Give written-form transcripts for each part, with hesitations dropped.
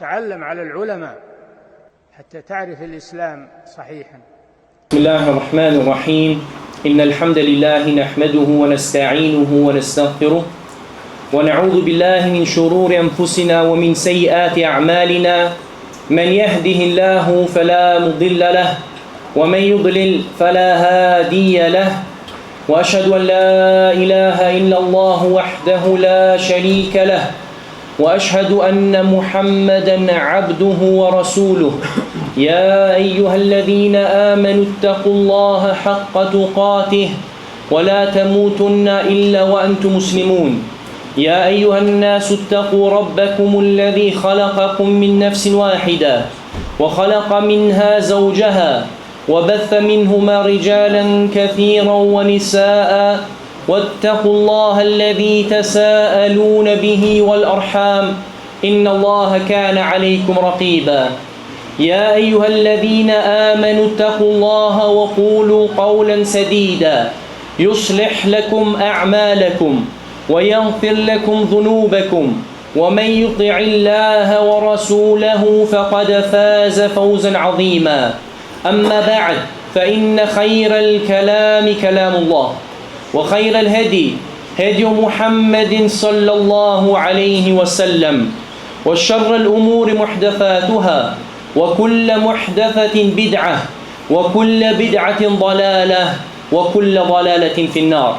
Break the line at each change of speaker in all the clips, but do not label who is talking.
تعلم على العلماء حتى تعرف الإسلام صحيحا.
بسم الله الرحمن الرحيم. إن الحمد لله نحمده ونستعينه ونستغفره ونعوذ بالله من شرور أنفسنا ومن سيئات أعمالنا. من يهده الله فلا مضل له ومن يضلل فلا هادي له وأشهد أن لا إله إلا الله وحده لا شريك له وأشهد أن محمدًا عبده ورسوله. يا أيها الذين آمنوا اتقوا الله حق تقاته ولا تموتن إلا وأنتم مسلمون. يا أيها الناس اتقوا ربكم الذي خلقكم من نفس واحدة وخلق منها زوجها وبث منهما رجالا كثيرا ونساء واتقوا الله الذي تساءلون به والأرحام إن الله كان عليكم رقيبا. يا أيها الذين آمنوا اتقوا الله وقولوا قولا سديدا يصلح لكم أعمالكم ويغفر لكم ذنوبكم ومن يطع الله ورسوله فقد فاز فوزا عظيما. أما بعد فإن خير الكلام كلام الله وخير الهدي هدي محمد صلى الله عليه وسلم وشر الأمور محدثاتها وكل محدثة بدعة وكل بدعة ضلالة وكل ضلالة في النار.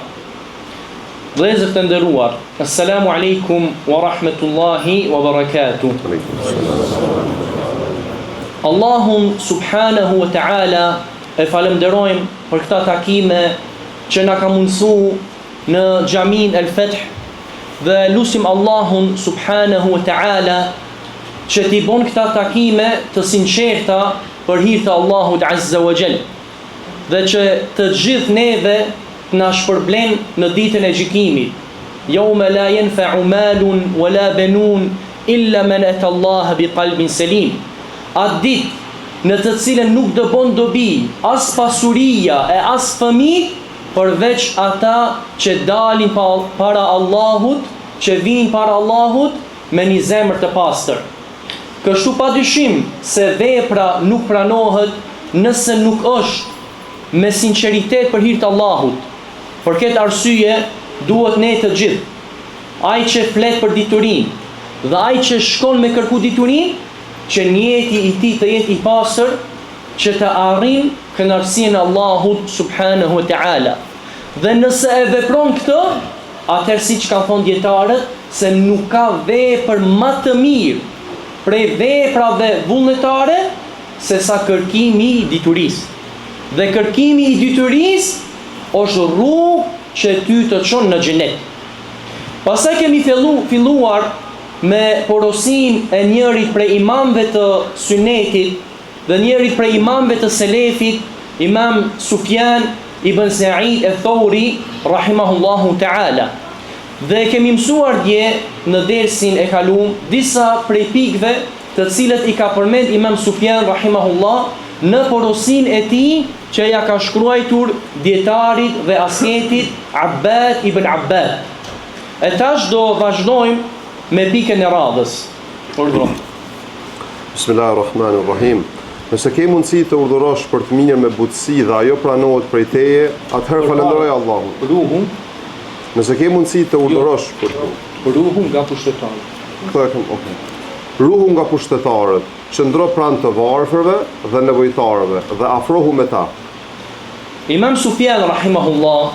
Vëllezër të nderuar, assalamu alaikum wa rahmatullahi wa barakatuh. Allahun subhanahu wa ta'ala e falenderojmë për këta takime që na ka mundësu në xhamin El Feth dhe lusim Allahun subhanahu wa ta'ala që t'i bon këta takime të sinqerta për hir të Allahut azza wa jall dhe që të gjithë neve na shpërblen në ditën e gjykimit. Yawma la yanfa'u malun wala banun illa man ata Allah biqalbin salim. Atë ditë në të cilën nuk do bon dobi as pasuria e as fëmijë përveç ata që dalin para Allahut, që vinë para Allahut me një zemër të pastër. Kështu padyshim se vepra nuk pranohet nëse nuk është me sinqeritet për hir të Allahut. Për këtë arsye duhet ne të gjithë, ai që flet për diturinë dhe ai që shkon me kërku diturinë, që njeti i tij të jetë i pastër, që të arrijë kënaqësinë e Allahut subhanahu wa ta'ala. Dhe nëse e vepron këtë, atëherë siç kanë thonë dietarët, se nuk ka vepër më të mirë prej veprave vullnetare se sa kërkimi i diturisë. Dhe kërkimi i diturisë është rrugë që ty të çon në xhenet. Pastaj kemi filluar me porosin e njërit prej imamëve të sunetit dhe njërit prej imamëve të selefit, Imam Sufjan ibn Sa'id al-Thawri rahimahullahu ta'ala. Dhe kemi mësuar dje në dersin e kaluam disa prej pikëve të cilët i ka përmend Imam Sufjan rahimahullah në porosin e tij që ja ka shkruar dietarit dhe asjetit Abbad ibn Abbad. E tash do vazhdojmë me pikën e radhës. Urdhëro.
Bismillahirrahmanirrahim. Nëse ke mundësi të urdhërosh për të mirë me butësi dhe ajo pranohet prej teje, atëherë falenderoj Allahun.
Ruhun.
Nëse ke mundësi të urdhërosh për
ruhun nga pushtetarët.
Këtë e kam, okay. Ruhu nga pushtetarët, qëndro pranë të varfërve dhe nevojtarëve dhe afrohu me ta.
Imam Sufjan rahimahullah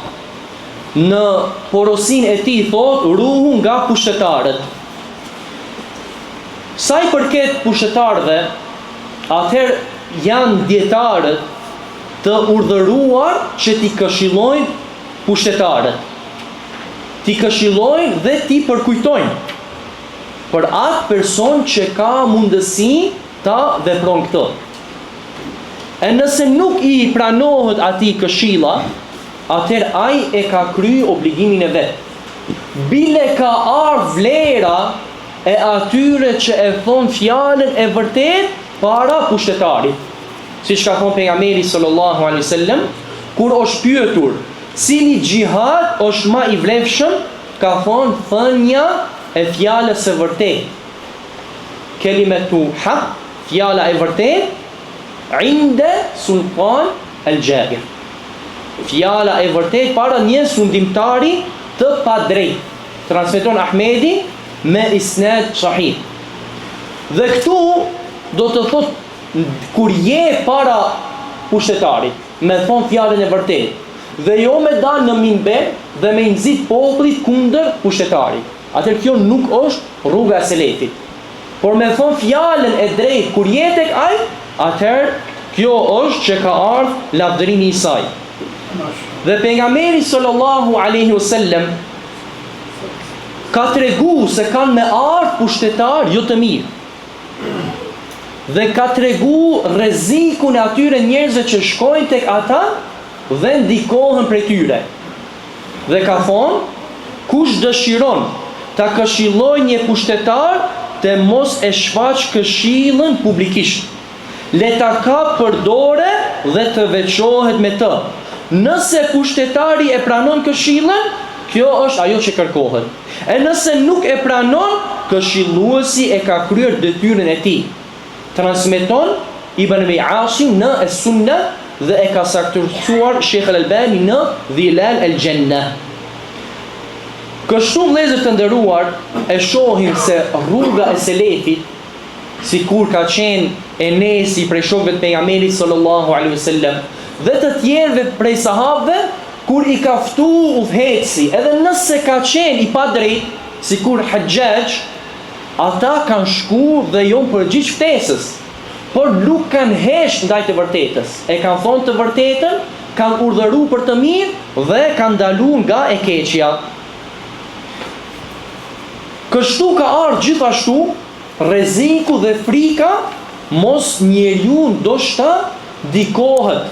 në porosin e tij thot ruhu nga pushtetarët. Sa i përket pushtetarëve, atëherë janë dietarët të urdhëruar që t'i këshillojnë pushtetarët. T'i këshillojnë dhe t'i përkujtojnë për atë person që ka mundësi ta vepron këtë. E nëse nuk i pranohet atij këshilla, atëherë ai e ka kryer obligimin e vet. Bile ka ardhur vlera e atyre që e thon fjalën e vërtet para pushtetarit. Siç ka thënë pejgamberi sallallahu alaihi wasallam, kur është pyetur cili xhihad është më i vlefshëm, ka thonë thënia e fjalës së vërtetë. kelimatu haq, fjala e vërtet, inde sultan el jair. Fjala e vërtet para një sundimtari të padrejt. Transmeton Ahmedi me isnad sahih. Dhe këtu do të thot, kur je para pushtetarit, me thon fjalën e vërtet, dhe jo me dalë në minber dhe me nxit popullit kundër pushtetarit. Atëherë kjo nuk është rruga e selefit. Por me thon fjalën e drejtë kur je tek ai, atëherë kjo është që ka ardhur lavdërimi i saj. Dhe pejgamberi sallallahu alaihi wasallam ka tregu se kanë me ardhur pushtetar jo të mirë. Dhe ka tregu rrezikun e atyre njerëzve që shkojnë tek ata dhe ndikohen prej tyre. Dhe ka thonë, kush dëshiron ta këshilloj një pushtetar, të mos e shfaq këshillën publikisht. Le ta kap për dore dhe të veçohet me të. Nëse pushtetari e pranon këshillën, kjo është ajo që kërkohet. E nëse nuk e pranon, këshilluesi e ka kryer detyrën e tij. Transmeton Ibn Abi Asim në Es-Sunna dhe e ka saktuar Sheikh Al-Albani në Dhilal al-Jannah. Kështu vëllezër të nderuar, e shohim se rruga e selefit, sikur ka qenë Enesi prej shokëve të pejgamberit sallallahu alaihi wasallam dhe të tjerëve prej sahabëve, kur i ka ftu udhëheci, edhe nëse ka qenë i padrejt, sikur Hajjaj, ata kanë shkuar dhe jo përgjigj ftesës, por nuk kanë hesh ndaj të vërtetës. E kanë thonë të vërtetën, kanë urdhëruar për të mirë dhe kanë ndaluar nga e keqja. Kështu ka ardhur gjithashtu rreziku dhe frika, mos njeriu ndoshta ndikohet.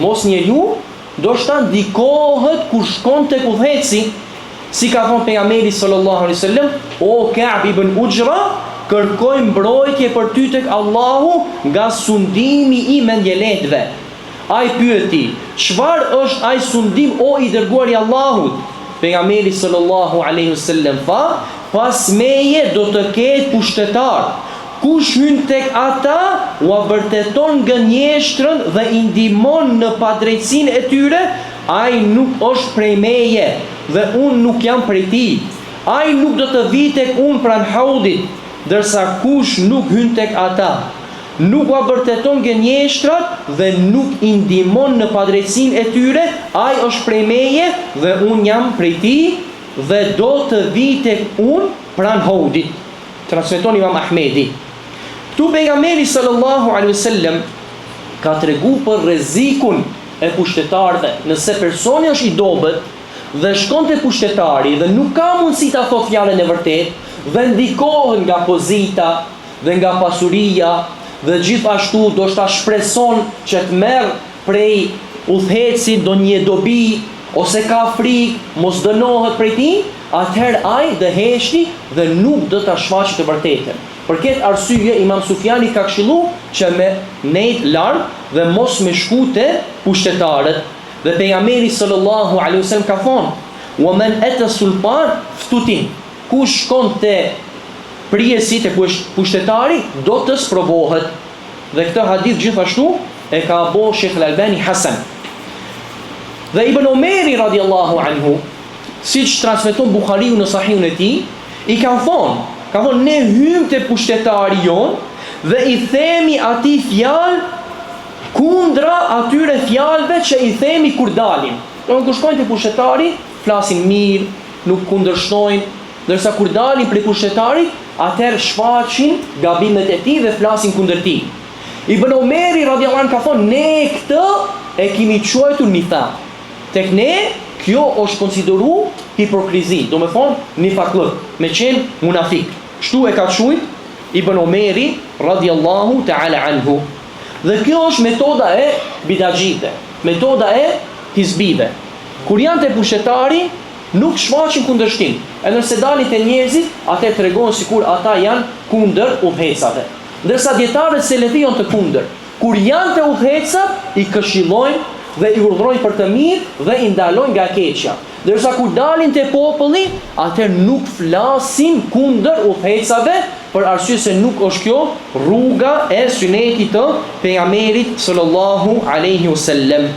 Mos njeriu ndoshta ndikohet kur shkon tek udhëheci, si ka thonë pejgamberi sallallahu alaihi wasallam, o Ka'b ibn Ujra, kërkoj mbrojtje për ty tek Allahu nga sundimi i mendjeletëve. Ai pyeti, çfarë është ai sundim o i dërguari i Allahut? Pejgamberi sallallahu alaihi wasallam tha, pas meje do të ketë pushtetar. Kush hyn tek ata, ua vërteton gënjeshtrën dhe i ndihmon në padrejtësinë e tyre, ai nuk është prej meje dhe unë nuk jam prej tij. Ai nuk do të vi tek unë pranë haudit, ndërsa kush nuk hyn tek ata, nuk ua vërteton gënjeshtrat dhe nuk i ndihmon në padrejtësinë e tyre, ai është prej meje dhe unë jam prej tij dhe do të vi tek unë pranë haudit. Transmeton Imam Ahmedi. Këtu pejgamberi sallallahu alaihi wasallam ka tregu për rrezikun e pushtetarëve. Nëse personi është i dobët dhe shkon te pushtetari dhe nuk ka mundësi ta thotë fjalën e vërtetë dhe ndikohet nga pozita dhe nga pasuria dhe gjithashtu do shta shpreson që të merr prej udhëhecit ndonjë dobi ose ka frikë, mos dënohet prej tij, atëherë ai dëheshti dhe nuk do ta shfaqë të vërtetën. Për këtë arsye Imam Sufjani ka këshilluar që me nejt larg dhe mos me shku te pushtetarët. Dhe pejgamberi sallallahu alaihi wasallam ka thonë: "Wa man ata sultan ftutin." Kush shkon te prijesi te pushtetari do të sprovohet. Dhe këtë hadith gjithashtu e ka bo Sheikh Al-Albani Hasan. Dhe Ibn Omeri radiallahu anhu, siç transmeton Buhariu në Sahihun e tij, i ka thonë ne hym te pushtetari jon dhe i themi atij fjalë kundra atyre fjalëve që i themi kur dalim. Kur shkojnë te pushetari, flasin mirë, nuk kundërshtojnë, ndërsa kur dalin prej pushtetarit, atëherë shfaqin gabimet e tij dhe flasin kundër tij. Ibn Omeri radiallahu anhu ka thonë, ne këtë e kemi quajtur nifaq. Tek ne kjo është konsideruar hipokrizi, do me thonë nifaqlëk, me qenë munafik. Kështu e ka quajtur Ibn Omeri radiallahu ta'ala anhu. Dhe kjo është metoda e bidaxhive, metoda e hizbive. Kur janë te pushetari, nuk shfaqin kundërshtim. E nëse dalin te njerëzit, atë tregon sikur ata janë kundër udhëhecave. Ndërsa dietarët selefi janë të kundër. Kur janë te udhëhecat, i këshillojnë dhe i urdhrojnë për të mirë dhe i ndalojnë nga keqja. Ndërsa kur dalin te populli, atëherë nuk flasin kundër udhëhecave, për arsye se nuk është kjo rruga e sunetit të pejgamberit sallallahu alaihi wasallam.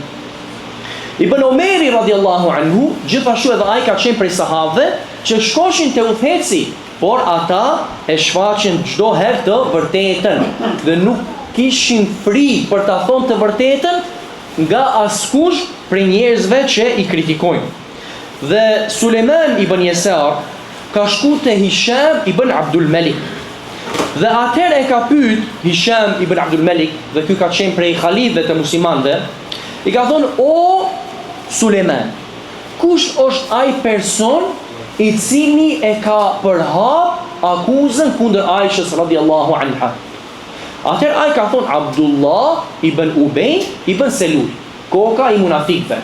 Ibn Omeri radhiyallahu anhu, gjithashtu edhe ai ka qenë prej sahabëve që shkoshin te udhëheci, por ata e shfaqin çdo herë të vërtetën dhe nuk kishin frikë për ta thonë të vërtetën nga askush prej njerëzve që i kritikojnë. Dhe Suleiman ibn Yasar ka shku te Hisham ibn Abdul Malik. Dhe atëherë e ka pyet Hisham ibn Abdul Malik, dhe ky ka qenë prej halifëve të muslimanëve, i ka thonë: "O Suleiman, kush është ai person i cili e ka përhap akuzën kundër Aishës radhiyallahu anha?" Atëherë ai ka thonë: "Abdullah ibn Ubay ibn Selul, koka i munafikëve."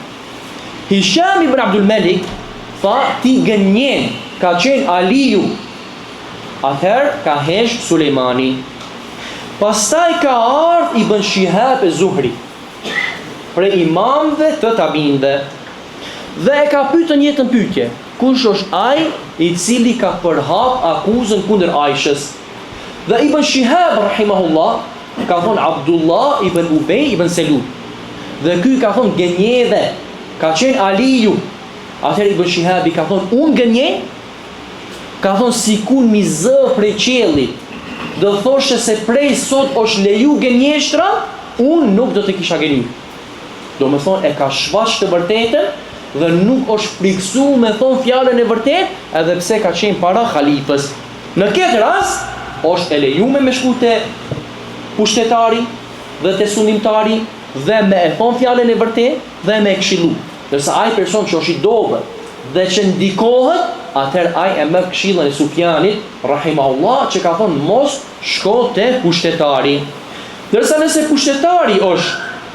Hisham ibn Abdul Malik tha: "Ti gënjen, ka qenë Aliu." Atëherë ka hesh Sulejmani. Pastaj ka ardhur Ibn Shihab az-Zuhri, prej imamëve të tabinëve, dhe e ka pyetur një pyetje: kush është ai i cili ka përhap akuzën kundër Aishës? Dhe Ibn Shihab rahimahullah ka thonë: Abdullah ibn Ubay ibn Selul. Dhe ky ka thonë: gënjeve, ka qenë Aliu. Atëherë Ibn Shihabi ka thonë: unë gënje? Ka thonë: si kun mi zë prej qiellit, do thoshe se prej sot është leju gënjeshtra, unë nuk do të kisha gënjur. Do me thonë, e ka shfaq të vërtetën dhe nuk është friksu me thonë fjalën e vërtet, edhe pse ka qenë para halifës. Në këtë rast është e lejuar me shku te pushtetari dhe te sundimtari dhe me e thonë fjalën e vërtet dhe me e këshillu. Dërsa ai person që është i dobët dhe që ndikohet, atëherë ai e merr këshillën e Sufjanit rahimahullah, që ka thonë mos shko te pushtetari. Dërsa nëse pushtetari është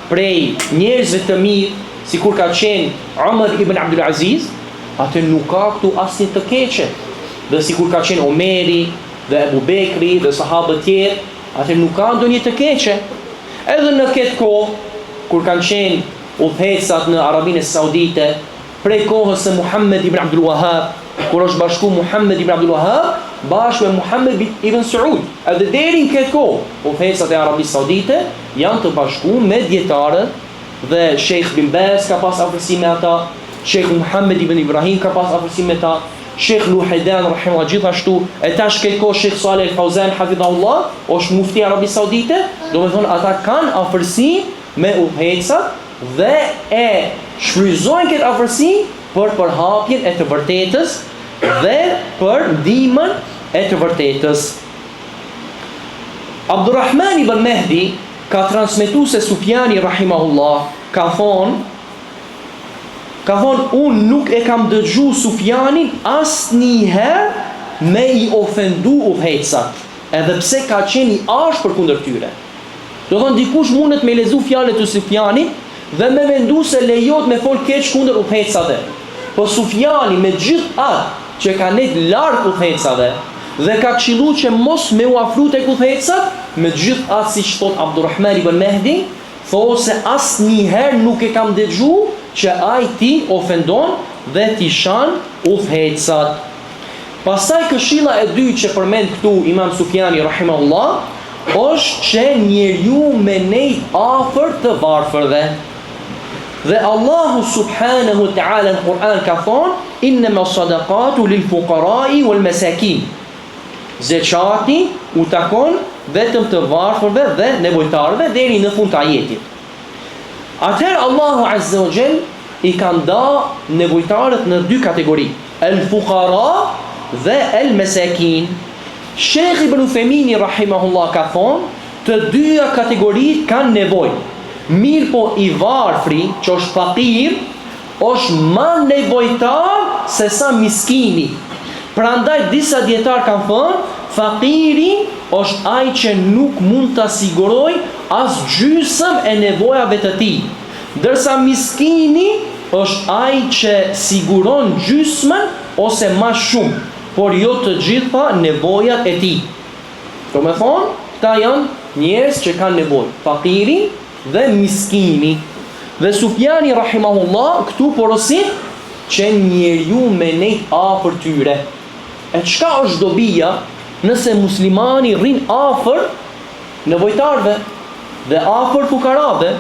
prej njerëzve të mirë, sikur ka qenë Umar ibn Abdul Aziz, atë nuk ka këtu asnjë të keqe. Dhe sikur ka qenë Omeri dhe Abu Bekri dhe sahabët tjerë, atë nuk ka ndonjë të keqe. Edhe në këtë kohë, kur kanë qenë udhëhecat në Arabinë Saudite, prej kohës së Muhammed ibn Abdul Wahhab, kur është bashku Muhammed ibn Abdul Wahhab bashkë me Muhammed ibn Saud, edhe deri në këtë kohë, udhëhecat e Arabisë Saudite janë të bashkuar me dietarët, dhe Sheikh bin Baz ka pas afërsi me ata, Sheikh Muhammed ibn Ibrahim ka pas afërsi me ata, Sheikh Luhaidan rahimahullah gjithashtu, e tash këtë kohë Sheikh Saleh Al-Fauzan hafidhahullah është mufti i Arabisë Saudite. Do të thonë ata kanë afërsi me udhëhecat dhe e shfryzojnë këtë afërsi për përhapjen e të vërtetës dhe për ndihmën e të vërtetës. Abdurrahman ibn Mehdi ka transmetuar se Sufjani rahimahullah ka thonë, unë nuk e kam dëgju Sufjanin asnjëherë me i ofendu udhëhecat, edhe pse ka qenë i ashpër kundër tyre. Do thonë dikush mundet me lezu fjalët e Sufjanit dhe me mendu se lejohet me fol keq kundër udhëhecave. Po Sufjani me gjithë atë që ka net larg udhëhecave dhe ka këshilluar që mos me u afru tek udhëhecat, me gjithë atë siç thot Abdurrahman ibn Mehdi, thonë se asnjëherë nuk e kam dëgju që ai ti ofendon dhe ti shan udhëhecat. Pastaj këshilla e dytë që përmend këtu Imam Sufjani rahimahullah është që njeriu me nejt afër të varfërve. Dhe Allahu subhanahu wa ta'ala në Kur'an ka thonë: innama sadaqatu lil fuqara'i wal masakin. Zekati u takon vetëm të varfërve dhe nevojtarëve deri në fund të ajetit. Atëherë Allahu azza wa jall i ka nda nevojtarët në dy kategori: el fuqara dhe el masakin. Sheikh Ibn Uthaymin rahimahullah ka thonë, të dyja kategoritë kanë nevojë. Mirë po i varfri, që është fakir, është më nevojtar se sa miskini. Prandaj disa dietar kanë thënë, fakiri është ai që nuk mund ta sigurojë as gjysmë e nevojave të tij, ndërsa miskini është ai që siguron gjysmën ose më shumë, por jo të gjitha nevojat e tij. Do me thonë, këta janë njerëz që kanë nevojë, fakiri dhe miskini. Dhe Sufjani rahimahullah këtu porosit që njeriu me nejt afër tyre. E çka është dobia nëse muslimani rrin afër nevojtarve dhe afër fukarave?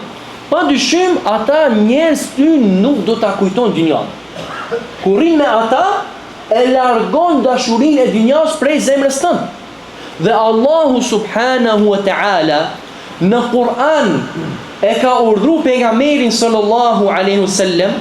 Pa dyshim ata njerëz ty nuk do ta kujton dynjan. Kur rrin me ata e largon dashurinë e dynjas prej zemrës tënde. Dhe Allahu subhanahu wa ta'ala në Kur'an e ka urdhëruar pejgamberin sallallahu alaihi wasallam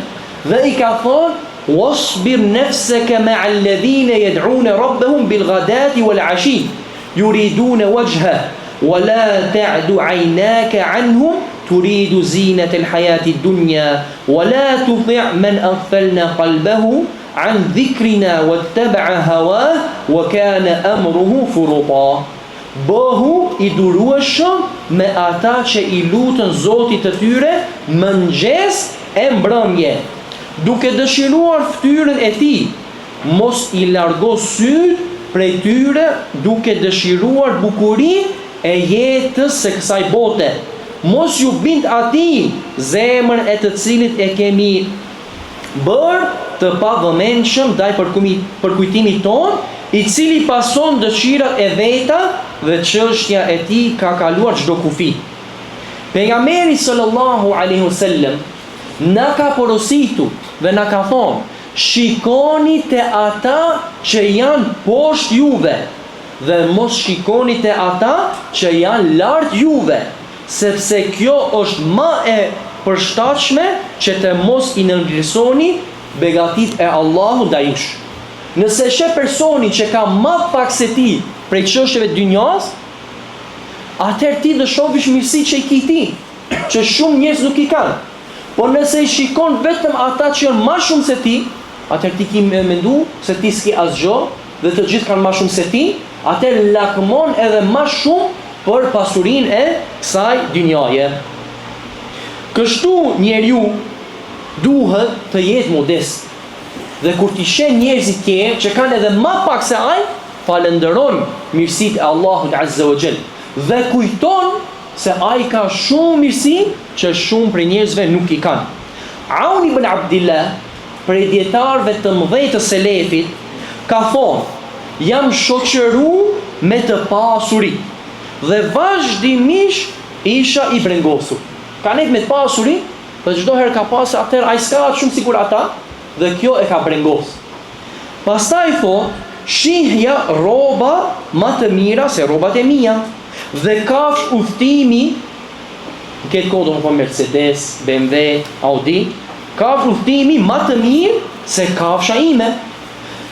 dhe i ka thonë wasbir nafsaka ma'a alladhina yad'una rabbahum bil ghadati wal 'ashi yuriduna wajha wa la ta'du 'aynaka 'anhum turidu zinata al hayati ad-dunya wa la tuti' man aghfalna qalbahu an dhikrina wattaba'a hawah wa kana amruhu furuta. Bëhu i durueshëm me ata që i lutën Zotit të tyre mëngjes e mbrëmje, duke dëshiruar fytyrën e tij, mos i largo syt prej tyre duke dëshiruar bukurinë e jetës së kësaj bote. Mos ju bind atij zemrën e të cilit e kemi bërë të pavëmendshëm ndaj përkujtimit ton, i cili pason dëshirat e veta dhe çështja e tij ka kaluar çdo kufi. Pejgamberi sallallahu alaihi wasallam na ka porositur dhe na ka thonë: shikoni te ata që janë poshtë juve dhe mos shikoni te ata që janë lart juve, sepse kjo është më e përshtatshme që të mos i nëngrisoni begatit e Allahut ndaj jush. Nëse sheh personi që ka më pak se ti prej çështjeve të dynjas, atëherë ti do shohësh mirësi që i ke ti, që shumë njerëz nuk i kanë. Po nëse i shikon vetëm ata që janë më shumë se ti, atëherë ti ke mendu se ti s'ke asgjë dhe të gjithë kanë më shumë se ti, atëherë lakmon edhe më shumë për pasurinë e kësaj dynjaje. Kështu njeriu duhet të jetë modest. Dhe kur ti sheh njerëzit tjerë që kanë edhe më pak se ai, falenderon mirësitë e Allahut Azza wa Jall dhe kujton se ai ka shumë mirësi që shumë prej njerëzve nuk i kanë. Aun ibn Abdillah, prej dietarëve të mëdhenj të selefit, ka thonë: jam shoqëruar me të pasuri dhe vazhdimisht isha i brengosur. Ka nejt me të pasuri, dhe çdo herë ka pasur, atëherë ai s'ka shumë sikur ata, dhe kjo e ka brengos. Pastaj thotë: shihja rroba më të mira se rrobat e mia dhe kafsh udhtimi, këtë kohë do të thonë Mercedes, BMW, Audi, kafsh udhtimi më të mirë se kafsha ime.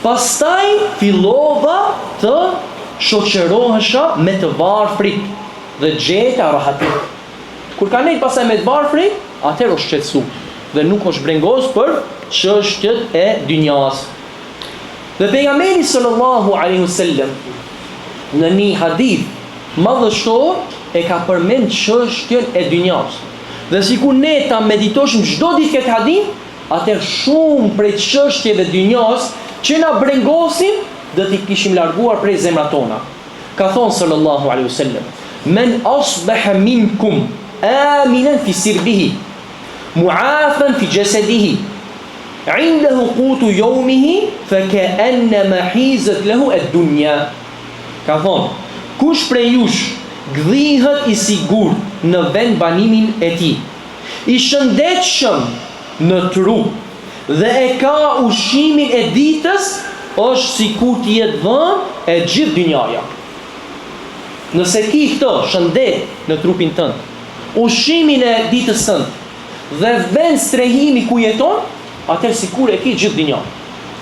Pastaj fillova të shoqërohesha me të varfrit dhe gjeta rahatit. Kur ka nejt pasaj me të varfrit, atëherë është shqetësu dhe nuk është brengos për çështjet e dynjas. Dhe pejgamberi sallallahu alaihi wasallam në një hadith madhështor e ka përmend çështjen e dynjas. Dhe sikur ne ta meditoshim çdo ditë këtë hadith, atëherë shumë prej çështjeve të dynjas që na brengosin do t'i kishim larguar prej zemrat tona. Ka thonë sallallahu alaihi wasallam: men asbaha minkum aminan fi sirbihi mu'afan fi jasadihi indahu qutu yawmihi faka'annama hizat lahu ad-dunya. Ka thonë: kush prej jush gdhihet i sigurt në vend banimin e tij, i shëndetshëm në trup dhe e ka ushimin e ditës, është sikur të jetë dhënë e gjithë dynjaja. Nëse ki këtë shëndet në trupin tënd, ushimin e ditës tënd dhe vend strehimi ku jeton, atëherë sikur e ki gjithë dynjan.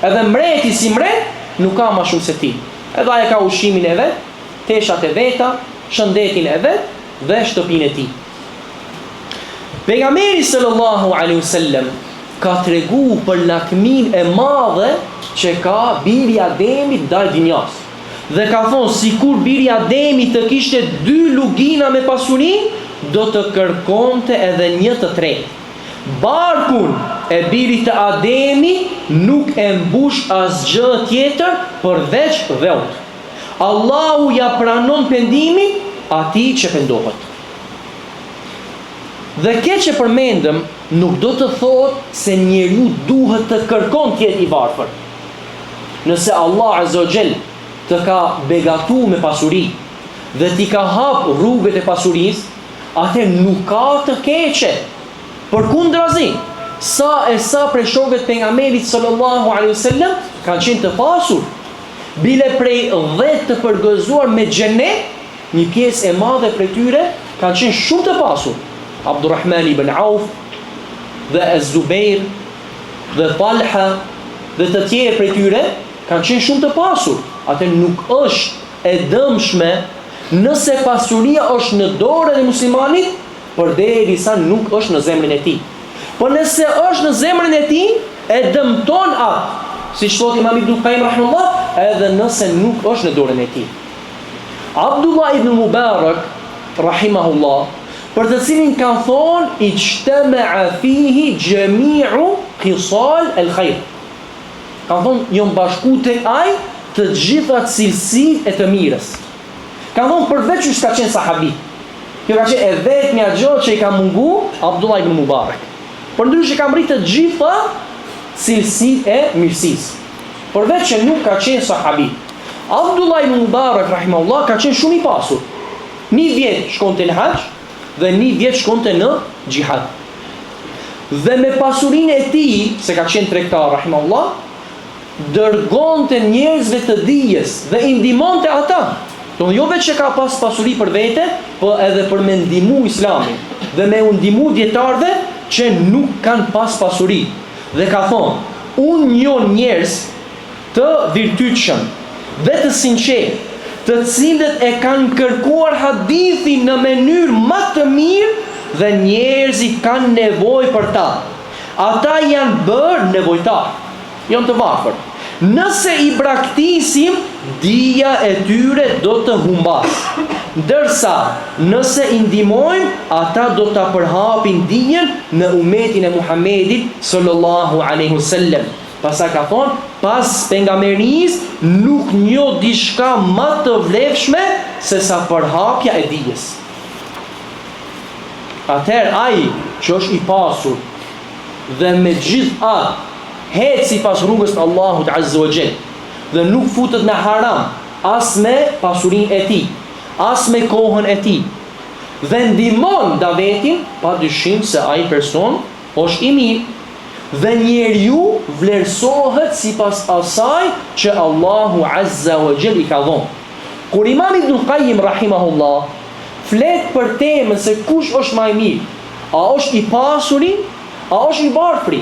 Edhe mbreti si mbret nuk ka më shumë se ti. Edhe ai ka ushimin e vet, teshat e veta, shëndetin e vet dhe shtëpinë e tij. Pejgamberi sallallahu alaihi wasallam ka tregu për lakmin e madhe që ka biri Ademit ndaj dynjas. Dhe ka thonë: sikur biri Ademit të kishte 2 lugina me pasuri, do të kërkonte edhe një të tretë. Barkun e birit të Ademit nuk e mbush asgjë tjetër përveç dheut. Allahu ja pranon pendimin atij që pendohet. Dhe këtë që përmendëm nuk do të thotë se njeriu duhet të kërkon të jetë i varfër. Nëse Allah Azza wa Jall të ka begatuar me pasuri dhe ti ka hap rrugët e pasurisë, atë nuk ka të keqe. Përkundrazi, sa prej shokëve të pejgamberit sallallahu alaihi wasallam kanë qenë të pasur, bile prej 10 të përgëzuar me xhenet, një pjesë e madhe prej tyre kanë qenë shumë të pasur. Abdurrahman ibn Auf dhe Az-Zubair dhe Talha dhe të tjerë prej tyre kanë qenë shumë të pasur. Atë nuk është e dëmshme nëse pasuria është në dorën e muslimanit, përderisa nuk është në zemrën e tij. Por nëse është në zemrën e tij, e dëmton atë, siç thotë Imam Ibn Qayyim rahimahullah, edhe nëse nuk është në dorën e tij. Abdullah ibn Mubarak rahimahullah, për të cilin kanë thonë ijtama'a fihi jami'u qisal al-khair. Kanë thonë janë bashku tek ai të gjitha cilësitë e të mirës. Kanë thonë përveç që s'ka qenë sahabi. Kjo ka qenë e vetmja gjë që i ka mungu Abdullah ibn Mubarak. Por ndryshe ka mbritë të gjitha cilësitë e mirësisë. Përveç që nuk ka qenë sahabi. Abdullah ibn Mubarak rahimahullah ka qenë shumë i pasur. 1 vjet shkonte në hax dhe 1 vjet shkonte në xhihad. Dhe me pasurinë e tij, se ka qenë tregtar rahimahullah, dërgonte njerëzve të dijes dhe i ndihmonte ata. Do jo vetë që ka pas pasuri për vete, po edhe për me ndihmu Islamin dhe me u ndihmu dietarëve që nuk kanë pas pasuri. Dhe ka thonë, unë njoh njerëz të virtytshëm dhe të sinqertë, të cilët e kanë kërkuar hadithin në mënyrë më të mirë dhe njerëzit kanë nevojë për ta. Ata janë bërë nevojtar, janë të varfër. Nëse i braktisim, dija e tyre do të humbas. Ndërsa, nëse i ndihmojmë, ata do ta përhapin dijen në umetin e Muhamedit sallallahu alaihi wasallam. Pastaj ka thonë, pas pejgamberisë nuk njoh diçka më të vlefshme se sa përhapja e dijes. Atëherë ai që është i pasur dhe me gjithë atë hec sipas rrugës të Allahut Azza wa Jall dhe nuk futet në haram as me pasurinë e tij, as me kohën e tij, dhe ndihmon davetin, padyshim se ai person është i mirë dhe njeriu vlerësohet sipas asaj që Allahu Azza wa Jall i ka dhënë. Kur Imam Ibn Qayyim rahimahullah flet për temën se kush është më i mirë, a është i pasuri, a është i varfri,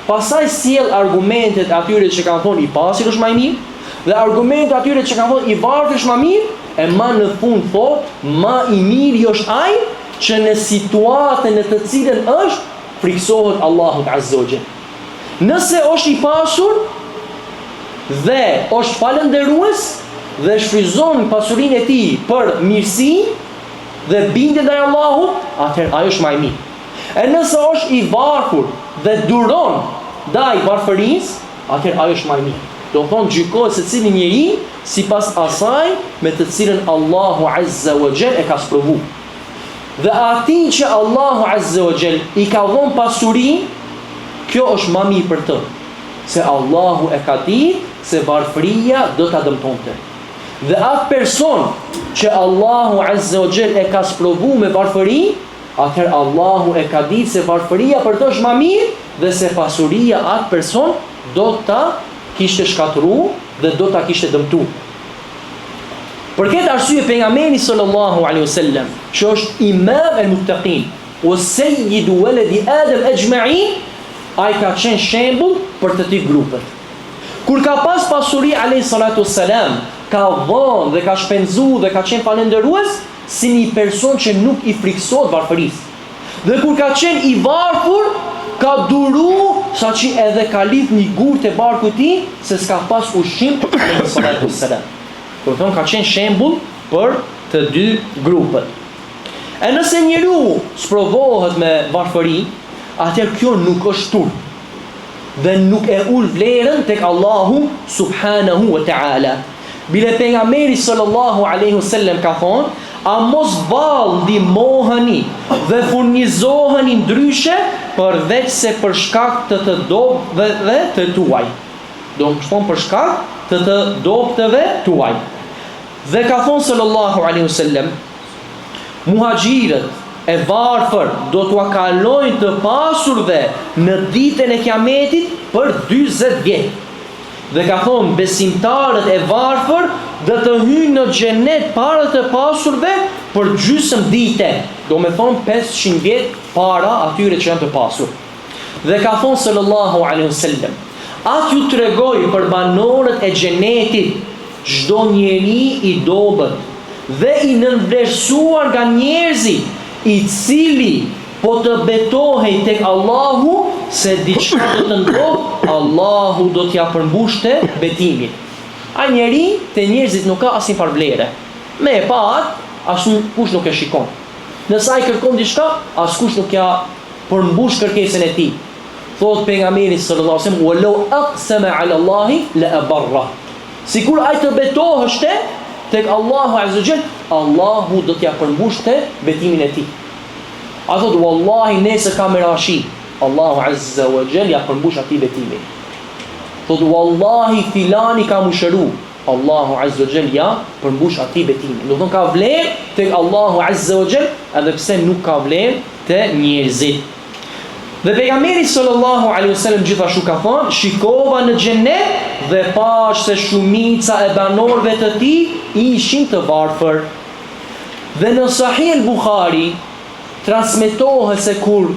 pastaj sjell argumentet atyre që kanë thonë i pasur është më i mirë dhe argumentet atyre që kanë thonë i varfër është më mirë, e më në fund thotë më i miri është ai që në situatën në të cilën është friksohet Allahut Azza wa Jall. Nëse është i pasur dhe është falënderues dhe shfryzon pasurinë e tij për mirësi dhe bindje ndaj Allahut, atëherë ai është më i mirë. E nëse është i varfër dhe duron ndaj varfërisë, atëherë ai është më i mirë. Do thonë gjykohet secili njeri sipas asaj me të cilën Allahu Azza wa Jall e ka sprovu. Dhe atij që Allahu Azza wa Jall i ka dhënë pasuri, kjo është më mirë për të, se Allahu e ka ditë se varfëria do ta dëmtonte. Dhe atë person që Allahu Azza wa Jall e ka sprovu me varfëri, atëherë Allahu e ka ditë se varfëria për të është më mirë dhe se pasuria atë person do ta kishte shkatëru dhe do ta kishte dëmtu. Për këtë arsye pejgamberi sallallahu alaihi wasallam, që është imam el-muttaqin, o sayyidu waladi Adam ajma'in, ai ka qenë shembull për të tij grupet. Kur ka pas pasuri alayhi salatu wassalam, ka dhënë dhe ka shpenzuar dhe ka qenë falënderues si një person që nuk i friksohet varfërisë. Dhe kur ka qenë i varfër, ka duru sa që edhe ka lidh një gur të barku ti se s'ka pas ushqim alayhi salatu wassalam. Do të thonë ka qenë shembull për të dy grupet. E nëse njeriu sprovohet me varfëri, atëherë kjo nuk është turp dhe nuk e ul vlerën tek Allahu subhanahu wa ta'ala. Bile pejgamberi sallallahu alaihi wasallam ka thonë, a mos vallë ndihmoheni dhe furnizoheni ndryshe përveç se për shkak të dobëve të tuaj. Do të thonë për shkak të dobëve tuaj. Dhe ka thonë sallallahu alaihi wasallam, muhaxhirët e varfër do t'ua kalojnë të pasurve në ditën e Kiametit për 40 vjet. Dhe ka thonë besimtarët e varfër do të hyjnë në xhenet para të pasurve për gjysmë dite, do me thonë 500 vjet para atyre që janë të pasur. Dhe ka thonë sallallahu alaihi wasallam, atë ju tregoj për banorët e xhenetit, çdo njeri i dobët dhe i nënvlerësuar nga njerëzit, i cili po të betohej tek Allahu se diçka do të ndodhë, Allahu do t'ja përmbushte betimin. A njeri te njerëzit nuk ka asnjë farë vlere. Me e pa atë, askush nuk e shikon. Nëse ai kërkon diçka, askush nuk ja përmbush kërkesën e tij. Thot pejgamberi sallallahu alaihi wasallam, "Walau aqsama 'ala Allahi la abarra." Sikur ai të betoheshte tek Allahu azza wa jall, Allahu do t'ja përmbushte betimin e tij. A thot wallahi nëse ka merashi, Allahu azza wa jall ja përmbush atij betimin. Thot wallahi filani ka mushëru, Allahu azza wa jall ja përmbush atij betimin. Do të thonë ka vlerë tek Allahu azza wa jall, edhe pse nuk ka vlerë te njerëzit. Dhe pejgamberi sallallahu alaihi wasallam gjithashtu ka thënë, shikova në xhenet dhe pash se shumica e banorëve të tij ishin të varfër. Dhe në Sahih al-Bukhari transmetohet se kur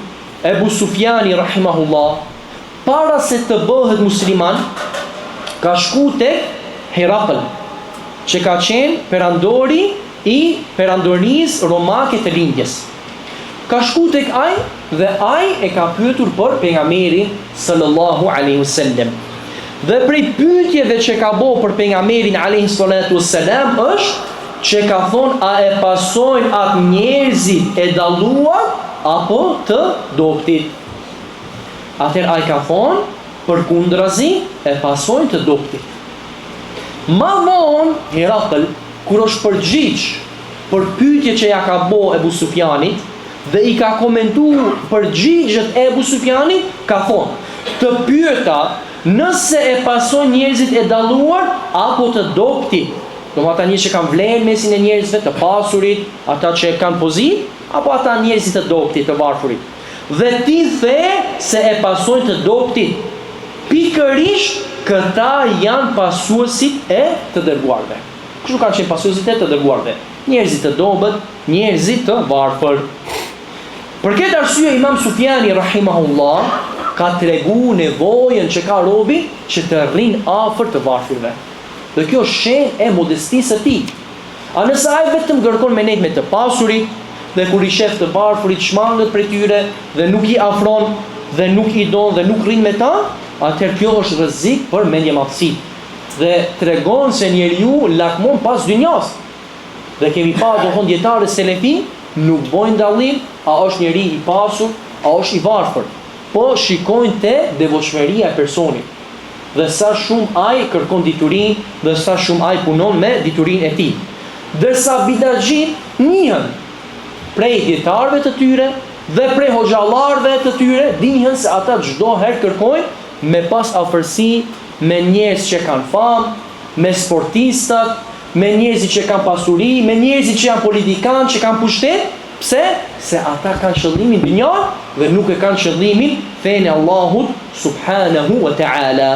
Ebu Sufjani rahimahullah para se të bëhet musliman ka shku tek Herakl, që ka qenë perandori i perandorisë romake të lindjes. Ka shku tek ai dhe ai e ka pyetur për pejgamberin sallallahu alaihi wasallam. Dhe prej pyetjeve që ka bëu për pejgamberin alaihi salatu wassalam është që ka thonë, a e pasojnë atë njerëzit e dalluar apo të dobtit. Atëherë ai ka thonë, përkundrazi e pasojnë të dobtit. Ma vonë Herakl, kur është përgjigj për pyetje që ja ka bëu Ebu Sufjanit dhe i ka komentuar përgjigjet e Ebu Sufjanit, ka thonë, të pyeta nëse e pasojnë njerëzit e dalluar apo të dobtit. Do më ata njerëz që kanë vlerë mesin e njerëzve, të pasurit, ata që kanë pozitë, apo ata njerëzit të dobtit, të varfurit. Dhe ti the se e pasojnë të dobtit. Pikërisht këta janë pasuesit e të dërguarve. Kështu kanë qenë pasuesit e të dërguarve. Njerëzit të dobët, njerëzit të varfër. Për këtë arsye Imam Sufjani rahimahullah ka tregu nevojën që ka robi që të rrinë afër të varfërve. Dhe kjo është shenjë e modestisë së tij. A nëse ai vetëm kërkon me nejt me të pasurit dhe kur i shef të varfurit shmangët prej tyre dhe nuk i afron dhe nuk i don dhe nuk rrin me ta, atëherë kjo është rrezik për mendjemadhësi. Dhe tregon se njeriu lakmon pas dynjas. Dhe kemi pa dohon dietarë selefi nuk bojnë dallim a është njeri i pasur, a është i varfër, po shikojnë te devotshmëria e personit. Dhe sa shumë ai kërkon diturinë dhe sa shumë ai punon me diturinë e tij. Dërsa bidaxhit njihen prej dietarëve të tyre dhe prej hoxhallarëve të tyre, dihen se ata çdo herë kërkojnë me pas afërsi me njerëz që kanë famë, me sportistat, me njerëzit që kanë pasuri, me njerëzit që janë politikanë, që kanë pushtet. Pse? Se ata kanë qëllimin dynjar dhe nuk e kanë qëllimin fenë Allahut subhanahu wa ta'ala.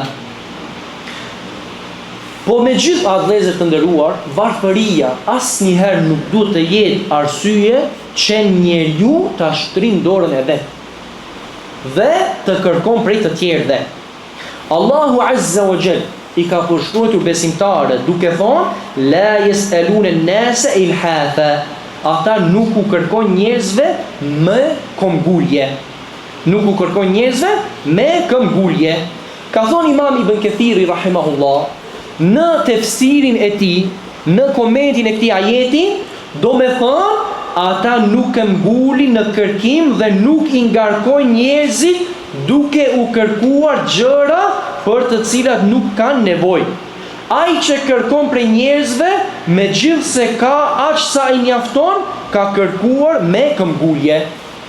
Po me gjithë atë vëllezër të nderuar, varfëria asnjëherë nuk duhet të jetë arsye që njeriu ta shtrin dorën e vet dhe të kërkon prej të tjerëve. Allahu azza wa jall i ka përshkruar besimtarët duke thonë la yasaluna an-nasa ilhafa. Ata nuk u kërkon njerëzve me këmbgulje. Nuk u kërkon njerëzve me këmbgulje. Ka thonë Imam Ibn Kathiri rahimahullah në tefsirin e tij, në komentin e këtij ajeti, do me thonë ata nuk këmbgulin në kërkim dhe nuk i ngarkojnë njerëzit duke u kërkuar gjëra për të cilat nuk kanë nevojë. Ai që kërkon prej njerëzve megjithse ka aq sa i mjafton, ka kërkuar me këmbgulje.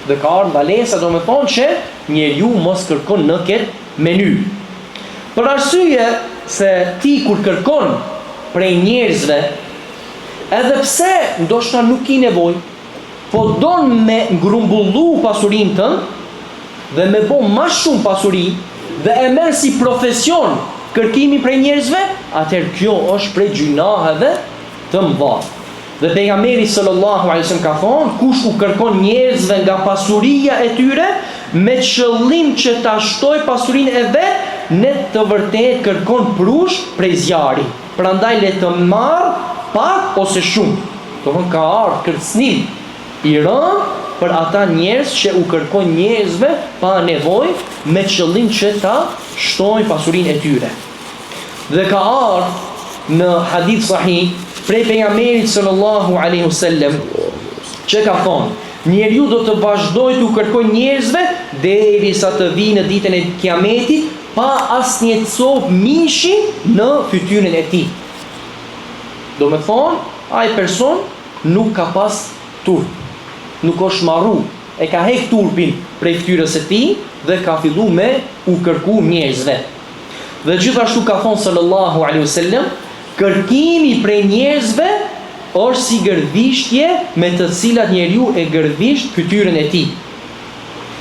Dhe ka ardhur ndalesa, do me thonë që njeriu mos kërkon në këtë mënyrë. Për arsye se ti kur kërkon prej njerëzve, edhe pse ndoshta nuk i nevojë, po don me ngrumbullu pasurinë tënd dhe me bo më shumë pasuri dhe e merr si profesion kërkimi prej njerëzve, atëherë kjo është prej gjunaheve të mëdha. Dhe pejgamberi sallallahu alaihi wasallam ka thonë, kush u kërkon njerëzve nga pasuria e tyre me qëllim që ta shtoj pasurinë e vet, në të vërtetë kërkon prush prej zjarri. Prandaj le të marr pak ose shumë. Do të ka ardhur kërcënim i rënd për ata njerëz që u kërkon njerëzve pa nevojë me qëllim që ta shtojnë pasurinë e tyre. Dhe ka ardhur në hadith sahih prej pejgamberit sallallahu alaihi wasallam që ka thonë, njeriu do të vazhdojë të kërkojë njerëzve derisa të vijë në ditën e Kiametit pa asnjë copë mishi në fytyrën e tij. Do me thonë, ai person nuk ka pas turp, nuk është marru, e ka hek turpin prej fytyrës së tij dhe ka fillu me u kërku njerëzve. Dhe gjithashtu ka thonë sallallahu alaihi wasallam, kërkimi prej njerëzve është si gërdishtje me të cilat njeriu e gërdisht fytyrën e tij.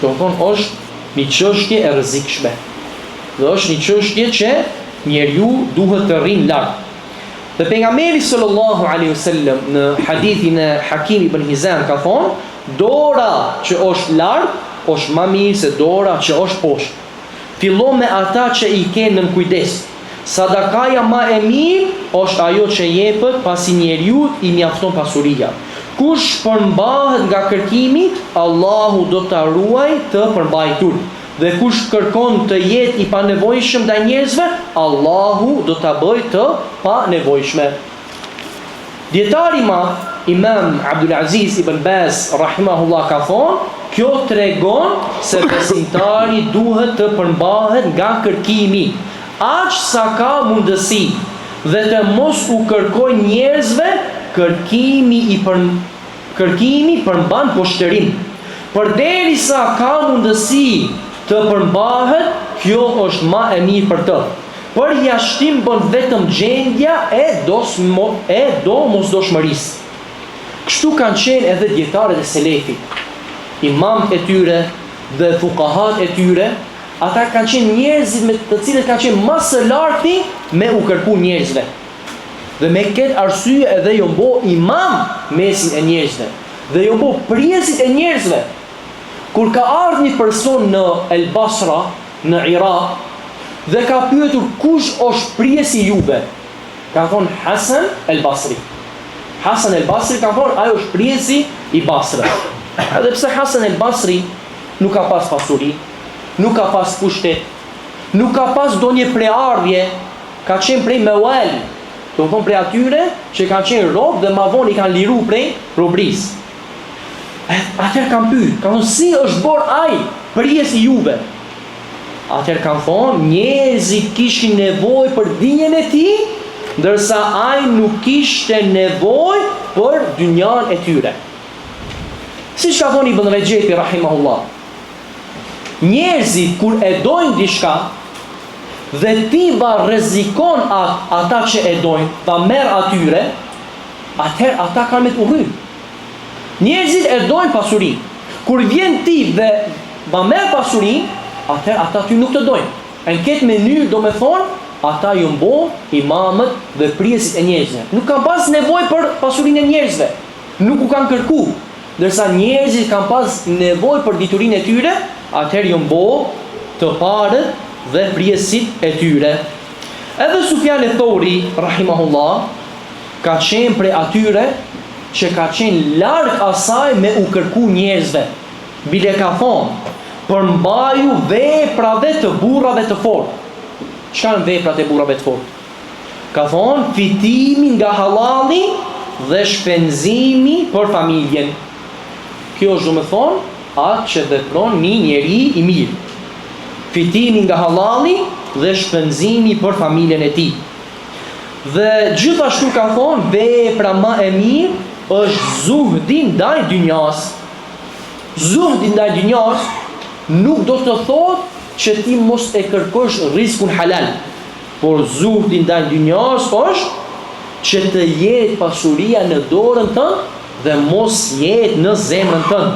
Do thonë është një çështje e rrezikshme. Dhe është një çështje që njeriu duhet të rrinë lart. Dhe pejgamberi sallallahu alaihi wasallam në hadithin e Hakim ibn Hizam ka thonë, dora që është lart është më mirë se dora që është poshtë. Fillo me ata që i kenë nën kujdes. Sadakaja më e mirë është ajo që jepet pasi njeriu i mjafton pasuria. Kush përmbahet nga kërkimi, Allahu do ta ruaj të përmbajtur. Dhe kush kërkon të jetë i panevojshëm ndaj njerëzve, Allahu do ta bëjë të panevojshme. Dietari Imam Abdul Aziz ibn Baz rahimahullah ka thonë, kjo tregon se besimtari duhet të përmbahet nga kërkimi, aq sa ka mundësi, dhe të mos u kërkoj njerëzve kërkimi përmban poshtërim. Përderisa ka mundësi të përmbahet, kjo është më e mirë për të. Për jashtim bën vetëm gjendja e domosdoshmërisë. Kështu kanë qenë edhe dietarët e selefit, imamët e tyre dhe fuqahat e tyre. Ata kanë qenë njerëzit me të cilët kanë qenë më së larti me u kërku njerëzve. Dhe me këtë arsye edhe jo mbo imam mesin e njerëzve. Dhe jo mbo priesit e njerëzve. Kur ka ardhur një person në El Basra, në Irak, dhe ka pyetur kush është priesi juve, ka thonë Hasan El Basri. Hasan El Basri ka thonë ajo është priesi i Basrës. Edhe pse Hasan El Basri nuk ka pas pasuri, nuk ka pas pushtet, nuk ka pas donjë preardhje, ka qenë prej Mewali, do të thonë prej atyre që kanë qenë robë dhe ma vonë i kanë liru prej robrisë. Atëherë kanë pyet, kanë thonë si është bor ai prijesi juve? Atëherë kanë thonë njerëzit kishin nevojë për dinjen e tij, ndërsa ai nuk kishte nevojë për dynjan e tyre. Siç ka thonë Ibn Rajab rahimahullah, njerëzit kur e dojnë diçka dhe ti va rrezikon ata që e dojnë, va merr atyre, atëherë ata kanë me të urrym. Njerëzit e dojnë pasuri. Kur vjen ti dhe va merr pasuri, atëherë ata ty nuk të dojnë. Në këtë mënyrë do me thonë, ata ju mbo imamët dhe priesit e njerëzve. Nuk kanë pas nevojë për pasurinë e njerëzve. Nuk u kanë kërku. Ndërsa njerëzit kanë pas nevojë për diturinë e tyre, atëherë ju mbo të parët dhe priesit e tyre. Edhe Sufjan e Thauri rahimahullah ka qenë prej atyre që ka qenë larg asaj me u kërku njerëzve. Bile ka thonë, përmbaju veprave të burrave të fortë. Çka janë veprat e burrave të fortë? Ka thonë, fitimi nga halali dhe shpenzimi për familjen. Kjo është do me thonë, atë që vepron një njeri i mirë. Fitimi nga halali dhe shpenzimi për familjen e tij. Dhe gjithashtu ka thonë, vepra më e mirë është zuhdi ndaj dynjas. Zuhdi ndaj dynjas nuk do të thotë që ti mos e kërkosh rizkun halal, por zuhdi ndaj dynjas është që të jetë pasuria në dorën tënë dhe mos jetë në zemrën tënë,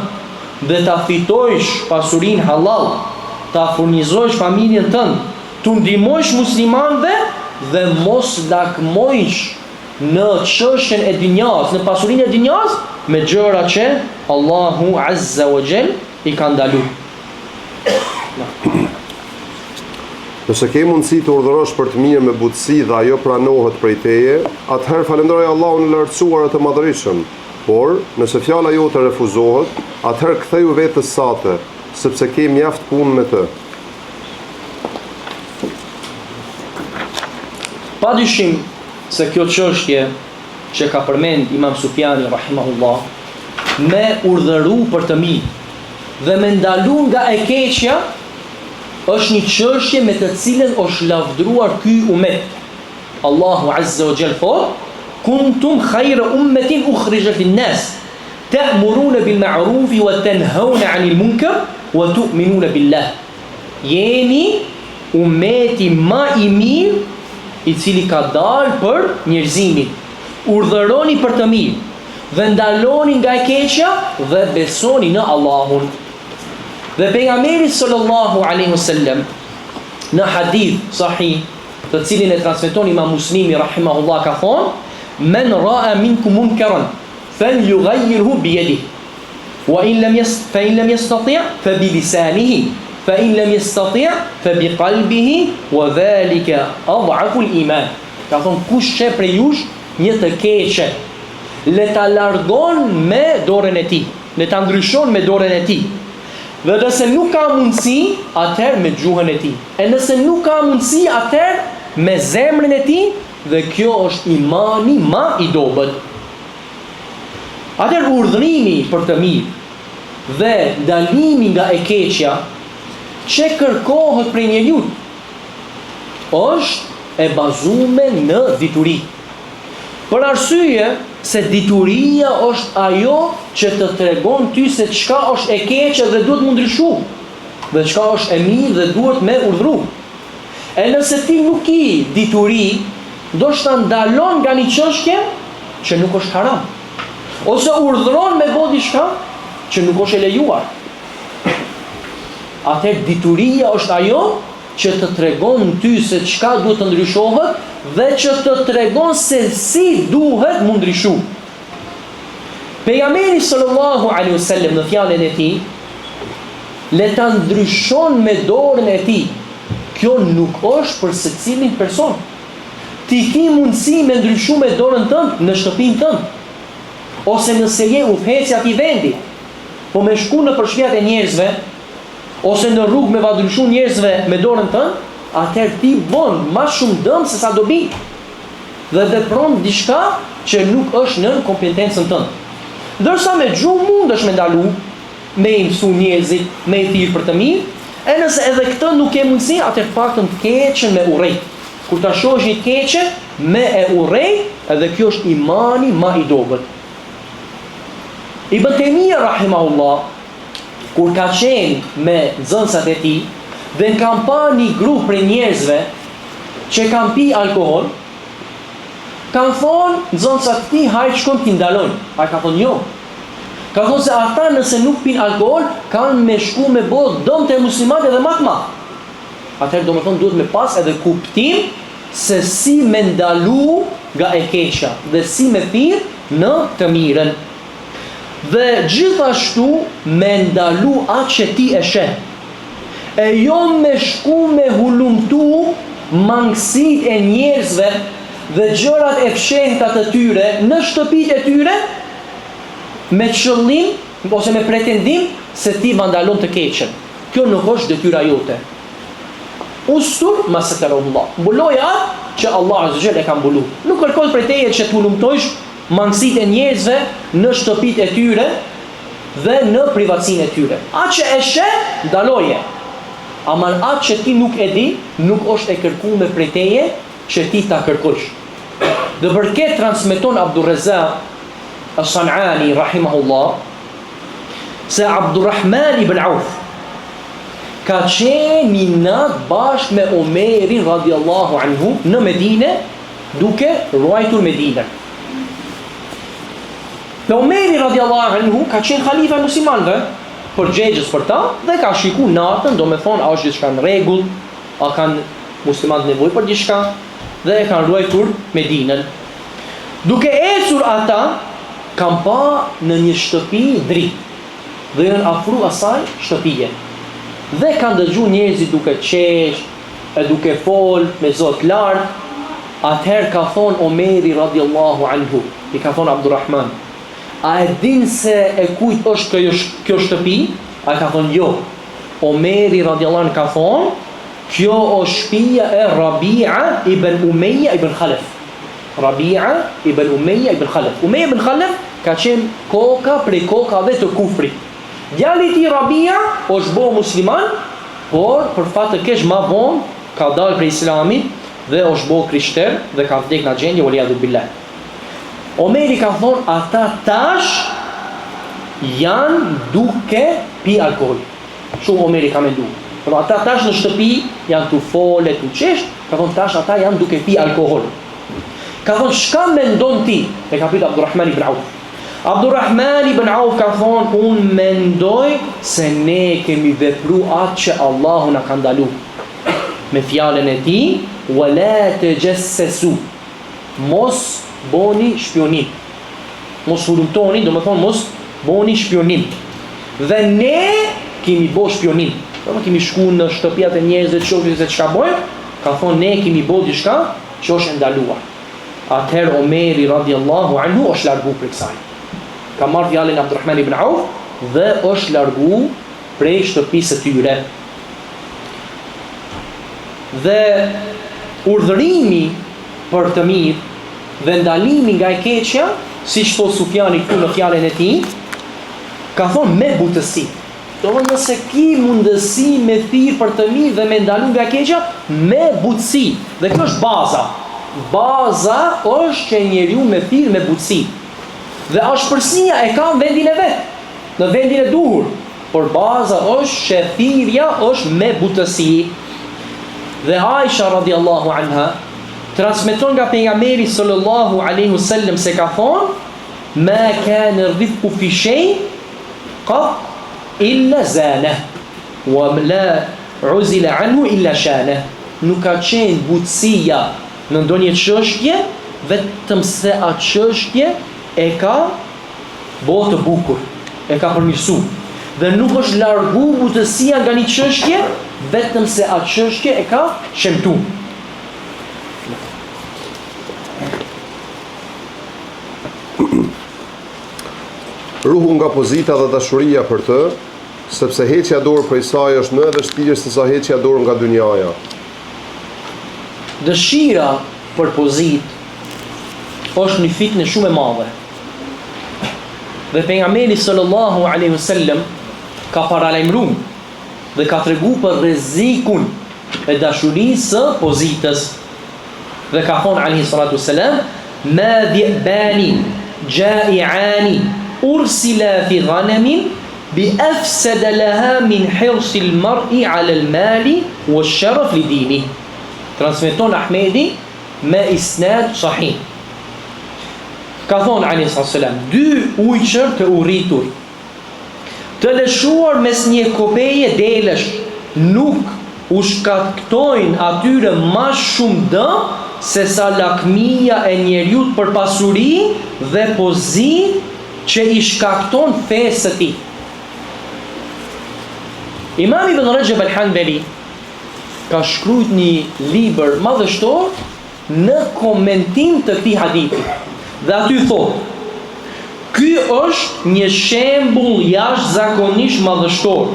dhe ta fitojsh pasurinë halal, ta furnizojsh familjen tënë, të ndihmojsh muslimanëve dhe mos lakmojsh në çështjen e dynjas, në pasurinë e dynjas me gjëra që Allahu Azza wa Jall i ka ndaluar.
Nëse ke mundësi të urdhërosh për të mirë me butësi dhe ajo pranohet prej teje, atëherë falenderoj Allahun e lartësuar e të madhërisëm. Por, nëse fjala jote refuzohet, atëherë ktheju vetes sate, sepse ke mjaft punë me të.
Padyshim se kjo çështje që ka përmend Imam Sufjani rahimahullah, me urdhëru për të mirë dhe me ndalu nga e keqja, është një çështje me të cilën është lavdruar ky umet. Allahu Azza wa Jalla thot: "Kuntum khayra ummatin ukhrijat lin-nas, ta'muruna bil ma'ruf wa tanhauna 'anil munkar wa tu'minuna billah." Jeni umeti më i mirë i cili ka dalë për njerëzimin. Urdhëroni për të mirë dhe ndaloni nga e keqja dhe besoni në Allahun. Dhe pejgamberi sallallahu alaihi wasallam në hadith sahih, të cilin e transmeton Imam Muslimi rahimahullah, ka thonë: "Men ra'a minkum munkaran falyughayyirhu bi yadihi, wa in lam yastati' fa bi lisanihi, fa in lam yastati' fa bi qalbihi, wa dhalika adhafu al-iman." Ka thonë, kush që prej jush një të keqe, le ta largon me dorën e tij, le ta ndryshon me dorën e tij. Dhe nëse nuk ka mundësi, atëherë me gjuhën e tij. E nëse nuk ka mundësi, atëherë me zemrën e tij, dhe kjo është imani më i dobët. Atëherë urdhërimi për të mirë dhe ndalimi nga e keqja që kërkohet prej njeriu është e bazuar në dituri. Për arsye se dituria është ajo që të tregon ty se çka është e keqe dhe duhet më ndryshu, dhe çka është e mirë dhe duhet me urdhru. E nëse ti nuk i dituri, ndoshta ndalon nga një çështje që nuk është haram, ose urdhron me bë diçka që nuk është e lejuar. Atëherë dituria është ajo që të tregon ty se çka duhet të ndryshohet dhe që të tregon se si duhet më ndryshu. Pejgamberi sallallahu alaihi wasallam në fjalën e tij, le ta ndryshon me dorën e tij. Kjo nuk është për secilin person. Ti ke mundësi me ndryshu me dorën tënde në shtëpinë tënde, ose nëse je udhëheqës aty vendi, po me shku në përshpjat e njerëzve, ose në rrugë me va ndryshu njerëzve me dorën tënde, atëherë ti bën më shumë dëm se sa dobi dhe vepron diçka që nuk është në kompetencën tënde. Ndërsa me gjuhë mundesh me ndalu, me i mësu njerëzit, me i thirr për të mirë, e nëse edhe këtë nuk e mundësi, atëherë paktën të keqen me urrejt. Kur ta shohësh një keqe me e urrejt, edhe kjo është imani më i dobët. Ibn Taymija rahimahullah, kur ka qenë me nxënësat e tij dhe në kam pa një grup për njerëzve që kanë pi alkohol, kanë thonë nxënësat e tij, hajde shkojmë t'i ndalojmë. Ai ka thonë jo. Ka thonë se ata nëse nuk pin alkohol, kanë me shku me bë dëm të muslimanët edhe më të madh. Atëherë domethënë duhet me pas edhe kuptim se si me ndalu nga e keqja dhe si me thirr në të mirën. Dhe gjithashtu me ndalu atë që ti e sheh. E jo me shku me hulumtu mangësit e njerëzve dhe gjërat e fshehta të tyre në shtëpitë e tyre me qëllim ose me pretendim se ti ma ndalon të keqen. Kjo nuk është detyra jote. Ustur ma satarullah. Mbuloj atë që Allah azza jalla e ka mbuluar. Nuk kërkohet prej teje që të hulumtojsh mangësitë e njerëzve në shtëpitë e tyre dhe në privatësinë e tyre. Atë që e sheh, ndaloje. Ama atë që ti nuk e di, nuk është e kërkuar prej teje që ti ta kërkosh. Dhe përket transmeton Abdurrazzaq As-San'ani rahimahullah se Abdurrahman ibn Auf ka qenë një nat bashkë me Omerin radiallahu anhu në Medine duke ruajtur Medinën. Dhe Omeri radiallahu anhu ka qenë khalifa e muslimanëve, përgjegjës për ta, dhe ka shiku natën, do me thonë a është diçka në rregull, a kanë muslimanët nevojë për diçka, dhe e kanë ruajtur Medinën. Duke ecur ata, kanë pa në një shtëpi dritë dhe janë afru asaj shtëpije. Dhe kanë dëgju njerëzit duke qesh, e duke fol me zot lart. Atëherë ka thonë Omeri radiallahu anhu, i ka thonë Abdurrahman, a e din se e kujt është kjo shtëpi? A ka thonë jo. Omeri radiallahu anhu ka thonë, kjo është shtëpia e Rabi'a ibn Umayya ibn Khalaf. Rabi'a ibn Umayya ibn Khalaf. Umayya ibn Khalaf ka qenë koka prej kokave të kufrit. Djali i tij Rabi'a është bo musliman, por për fat të keq më vonë ka dalë prej Islamit dhe është bo krishter dhe ka vdek në gjendje waliyadu billah. Omeri ka thonë ata tash janë duke pi alkohol. Shumë Omeri ka mendu. Por ata tash në shtëpi janë tu fole, tu qesh, ka thonë tash ata janë duke pi alkohol. Ka thonë çka mendon ti? E ka pyet Abdurrahman ibn Auf. Abdurrahman ibn Auf ka thonë unë mendoj se ne kemi vepru atë që Allahu na ka ndalu. Me fjalën e tij, wala tajassasu. Mos boni shpionim. Mos hulumtoni, do me thonë mos boni shpionim. Dhe ne kemi bo shpionim. Do kemi shku në shtëpiat e njerëzve të shohim se çka bojnë, ka thonë ne kemi bo diçka që është ndaluar. Atëherë Omeri radiallahu anhu është largu për kësaj. Ka marrë fjalën Abdurrahman ibn Auf dhe është largu prej shtëpisë së tyre. Dhe urdhërimi për të mirë dhe ndalimi nga e keqja, siç thot Sufjani këtu në fjalën e tij, ka thonë me butësi. Do të thonë nëse ki mundësi me thirr për të mirë dhe me ndalu nga e keqja, me butësi. Dhe kjo është baza. Baza është që njeriu me thirr me butësi. Dhe ashpërsia e ka në vendin e vet, në vendin e duhur. Por baza është që thirrja është me butësi. Dhe Aisha radiallahu anha transmeton nga pejgamberi sallallahu alaihi wasallam se ka thonë ma kana rifqu fi shay qat illa zana wa la uzila anhu illa shana. Nuk ka qenë butësia në ndonjë çështje vetëm se atë çështje e ka bërë të bukur, e ka përmirësu. Dhe nuk është largu butësia nga një çështje vetëm se atë çështje e ka shëmtu.
Ruhu nga pozita dhe dashuria për të, sepse heqja dorë prej saj është më e vështirë se sa heqja dorë nga dynjaja.
Dëshira për pozitë është një fitnë shumë e madhe. Dhe pejgamberi sallallahu alaihi wasallam ka paralajmëruar dhe ka treguar për rrezikun e dashurisë së pozitës. Dhe ka thonë alaihi salatu wasalam, ma dhi'bani ja'i'ani ursila fi ghanamin bi afsada laha min hirsi al-mar'i 'ala al-mali wash-sharaf li dini. Transmeton Ahmedi me isnad sahih. Ka thonë alaihi salatu wasalam, dy ujqër të urritur, të lëshuar mes një kopeje delesh, nuk u shkaktojnë atyre ma shumë dëm se sa lakmia e njeriut për pasuri dhe pozit që i shkakton fesë të tij. Imam Ibn Rajab al-Hanbali ka shkruajtur një libër madhështor në komentim të këtij hadithi. Dhe aty thotë, ky është një shembull jashtëzakonisht madhështor,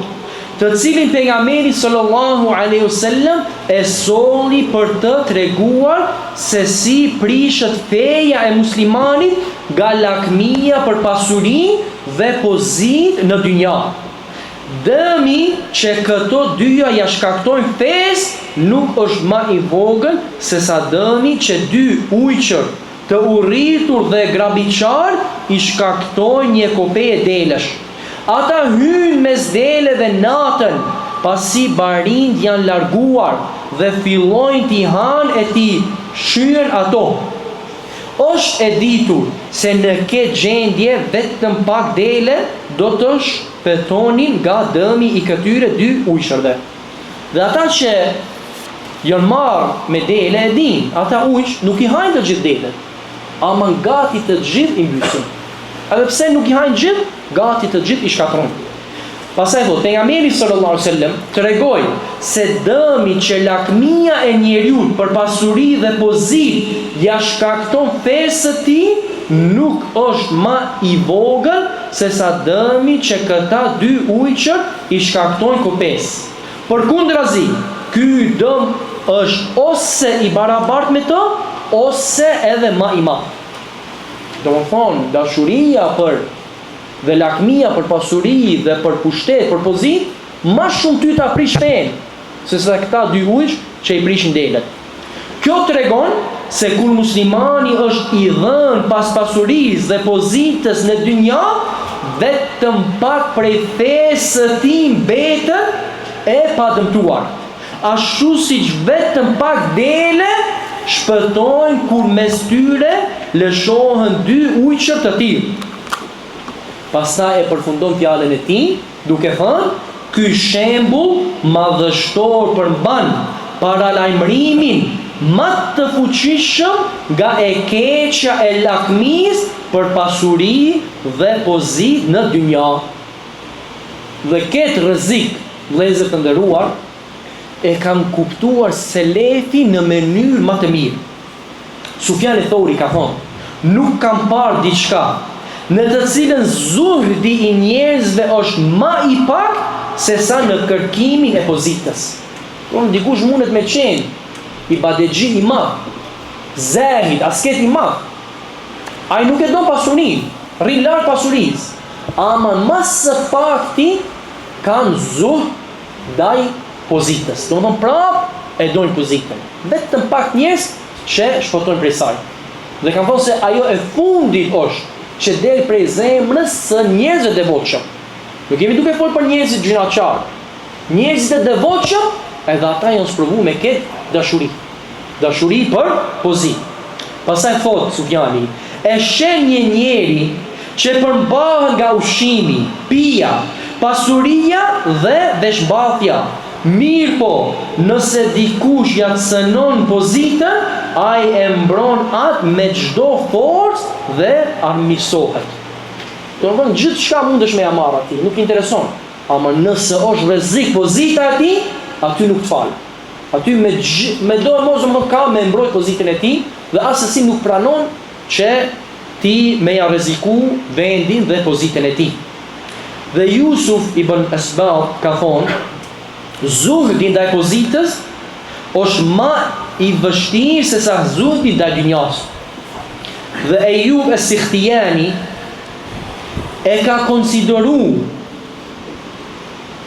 të cilin pejgamberi sallallahu alaihi wasallam e solli për të treguar se si prishet feja e muslimanit nga lakmia për pasuri dhe pozit në dynja. Dëmi që këto dyja ja shkaktojnë fesë nuk është më i vogël se sa dëmi që dy ujqër të urritur dhe grabiqar i shkaktojnë një kopeje delesh. Ata hynë mes deleve natën, pasi barind janë larguar dhe fillojnë t'i hanë e t'i shyen ato. Është e ditur se në këtë gjendje vetëm pak dele do të shpëtonin nga dëmi i këtyre dy ujshërve. Dhe ata që janë marrë me dele e din, ata ujsh nuk i hajnë të gjithë delet, ama gati të gjithë i mbysin. Edhe pse nuk i hajnë gjithë, gati të gjithë i shkatron. Pastaj thot, pejgamberi sallallahu alaihi wasallam tregoi se dëmi që lakmia e njeriu për pasuri dhe pozit ja shkakton fesë së tij nuk është më i vogël se sa dëmi që këta dy ujqër i shkaktojnë kopes. Përkundrazi, ky dëm është ose i barabart me të, ose edhe më i madh. Domethënë, dashuria dhe lakmia për pasuri dhe për pushtet, për pozit, ma shumë ty ta prish fen, se sa këta dy ujsh që i prishin delet. Kjo tregon se kur muslimani është i dhënë pas pasurisë dhe pozitës në dynja, vetëm pak prej fesë së tij mbetet e padëmtuar. Ashtu siç vetëm pak dele shpëtojnë kur mes tyre lëshohen dy ujqër të tillë. Pastaj e përfundon fjalën e tij duke thënë, ky shembull madhështor përmban paralajmërimin më të fuqishëm nga e keqja e lakmis për pasuri dhe pozit në dynja. Dhe këtë rrezik, vëllezër të nderuar, e kam kuptuar selefi në mënyrë më të mirë. Sufjan Thauri ka thonë, nuk kam parë diçka në të cilën zuhdi i njerëzve është më i pak se sa në kërkimin e pozitës. Dikush mundet me qenë i badexhi i madh, zahid, asket i madh. Ai nuk e don pasurinë, rri larg pasurisë, ama më së pakti kanë zuhd ndaj pozitës. Domethënë prap e dojnë pozitën. Vetëm pak njerëz që shpotojnë prej saj. Dhe kanë thënë se ajo e fundit është që del prej zemrës së njerëzve të devotshëm. Nuk jemi duke folur për njerëzit gjinaqar. Njerëzit e devotshëm, edhe ata janë sprovuar me këtë dashuri. Dashuri për pozit. Pastaj thot Sufjani, e shen një njeri që përmbahet nga ushqimi, pija, pasuria dhe veshmbathja. Mirë po, nëse dikush ja cënon pozitën, ai e mbron atë me çdo forcë dhe armiqësohet. Domethënë gjithçka mundesh me ja marr atij, nuk intereson. Ama nëse është rrezik pozita e tij, aty nuk të fal. Aty me do mos më ka me mbrojt pozitën e tij dhe asesi nuk pranon që ti me ja rreziku vendin dhe pozitën e tij. Dhe Yusuf ibn Asbaq ka thonë, zuhdi ndaj pozitës është më i vështirë se sa zuhdi ndaj dynjas. Dhe Ejub es-Sikhtijani e ka konsideruar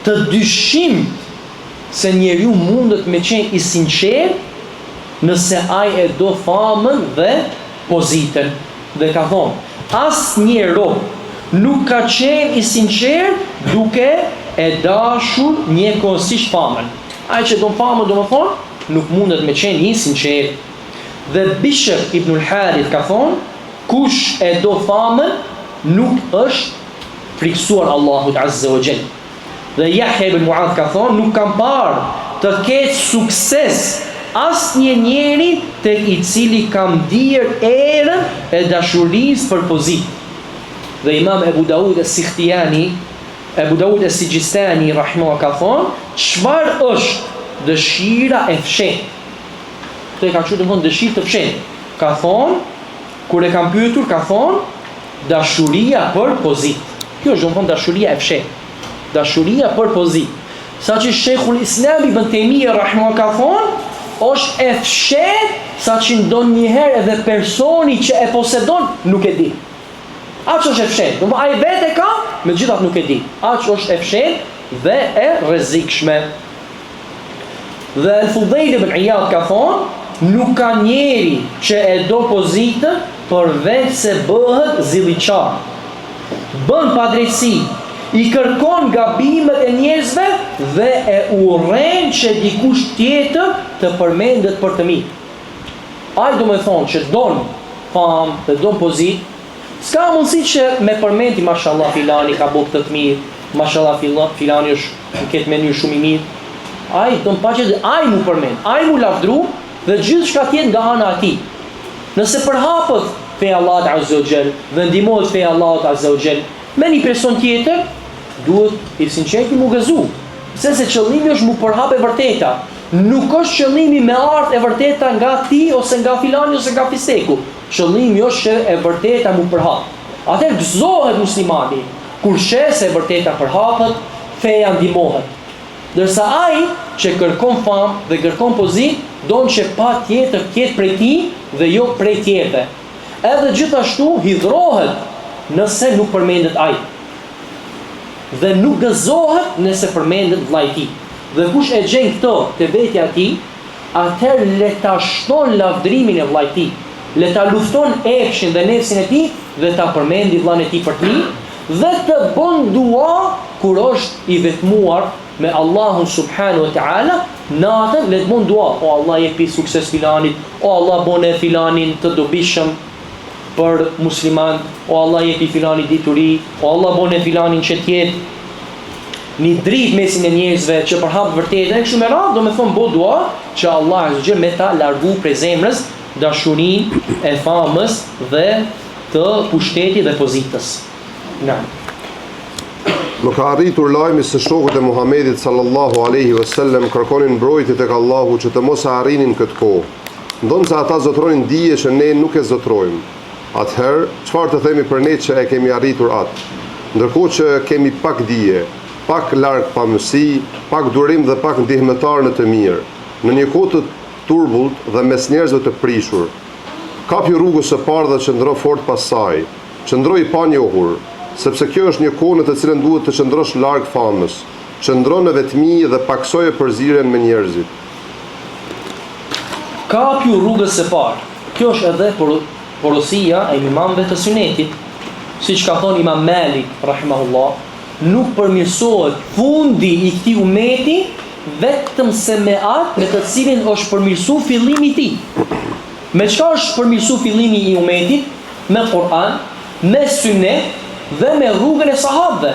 të dyshim se njeriu mundet me qenë i sinqert nëse ai e do famën dhe pozitën. Dhe ka thonë, asnjë rob nuk ka qenë i sinqert duke e dashur njëkohësisht famën. Ai që don famën, domethënë, nuk mundet me qenë i sinqert. Dhe Bishr ibn al-Harith ka thonë, kush e do famën nuk është friksuar Allahut Azza wa Jall. Dhe Yahya ibn Muadh ka thonë, nuk kam parë të ketë sukses asnjë njeri tek i cili kam ndier erën e dashurisë për pozitë. Dhe Imam Ebu Daud es-Sijistani rahimahullah ka thonë, çfarë është dëshira e fshehtë? Këtë ka thënë domthon dëshirë të fshehtë. Ka thonë, kur e kam pyetur, ka thonë dashuria për pozitë. Kjo është domthon dashuria e fshehtë. Dashuria për pozitë. Saqë Sheikhul Islam Ibn Taymiyah rahimahullah ka thonë, është e fshehtë saqë ndonjëherë edhe personi që e posedon nuk e di. Aq është e fshehtë. Do ai vetë ka, megjithatë nuk e di. Aq është e fshehtë dhe e rrezikshme. Dhe Al-Fudayl ibn Iyad ka thonë, nuk ka njeri që e do pozitën përveç se bëhet zilliqar. Bën padrejtësi, i kërkon gabimet e njerëzve dhe e urren që dikush tjetër të përmendet për të mirë. Ai do me thonë që don famë dhe don pozitë, s'ka mundësi që me përmendi mashallah filani ka bërë të mirë, mashallah filani është në këtë mënyrë shumë i mirë. Ai don paqe dhe ai mu përmend, ai mu lavdru dhe gjithçka tjetër nga ana e tij. Nëse përhapet feja Allahut Azza wa Jall dhe ndihmohet feja Allahut Azza wa Jall me një person tjetër, duhet i sinqerti mu gëzu. Se qëllimi është mu përhap e vërteta. Nuk është qëllimi me ardh e vërteta nga ti ose nga filani ose nga fisteku. Qëllimi është që e vërteta mu përhap. Atëherë gëzohet muslimani kur sheh se e vërteta përhapet, feja ndihmohet. Dërsa ai që kërkon famë dhe kërkon pozitë, don që pa tjetër tjetë prej tij dhe jo prej tjetër. Edhe gjithashtu hidhrohet nëse nuk përmendet ai. Dhe nuk gëzohet nëse përmendet vllai i tij. Dhe kush e gjen këto te vetja e tij, atëherë le ta shton lavdrimin e vllait të tij, le ta lufton efshin dhe nefsin e tij dhe ta përmendi vllain e tij për të mirë dhe të bën dua kur është i vetmuar me Allahun subhanahu wa taala. Natën le të bën dua, o Allah jepi sukses filanit, o Allah bone filanin të dobishëm për musliman, o Allah jepi filanit dituri, o Allah bone filanin që të jetë një dritë mesin e njerëzve që përhap vërtetën, kështu me radhë, do me thonë bo dua që Allah azza wa jall me ta largu prej zemrës dashurinë e famës dhe të pushtetit dhe pozitës. Na.
Më ka arritur lajmi se shokët e Muhamedit sallallahu alaihi wasallam kërkonin mbrojtje tek Allahu që të mos e arrinin këtë kohë. Ndonë se ata zotronin dije që ne nuk e zotrojmë. Atëherë, çfarë të themi për ne që e kemi arritur atë? Ndërkohë që kemi pak dije, pak larg pamësi, pak durim dhe pak ndihmëtar në të mirë, në një kohë të turbullt dhe mes njerëzve të prishur. Kapi rrugës së parë dhe qëndro fort pas saj, qëndro i panjohur, sepse kjo është një kohë në të cilën duhet të qëndrosh larg famës, qëndro në vetmi dhe paksoje përzierjen me njerëzit.
Kapi rrugës së parë. Kjo është edhe porosia e imamëve të sunetit, siç ka thonë Imam Malik rahimahullah. Nuk përmirësohet fundi i këtij umeti vetëm se me atë me të cilin është përmirësu fillimi i tij. Me çka është përmirësu fillimi i umetit? Me Kur'an, me Sunet dhe me rrugën e sahabëve.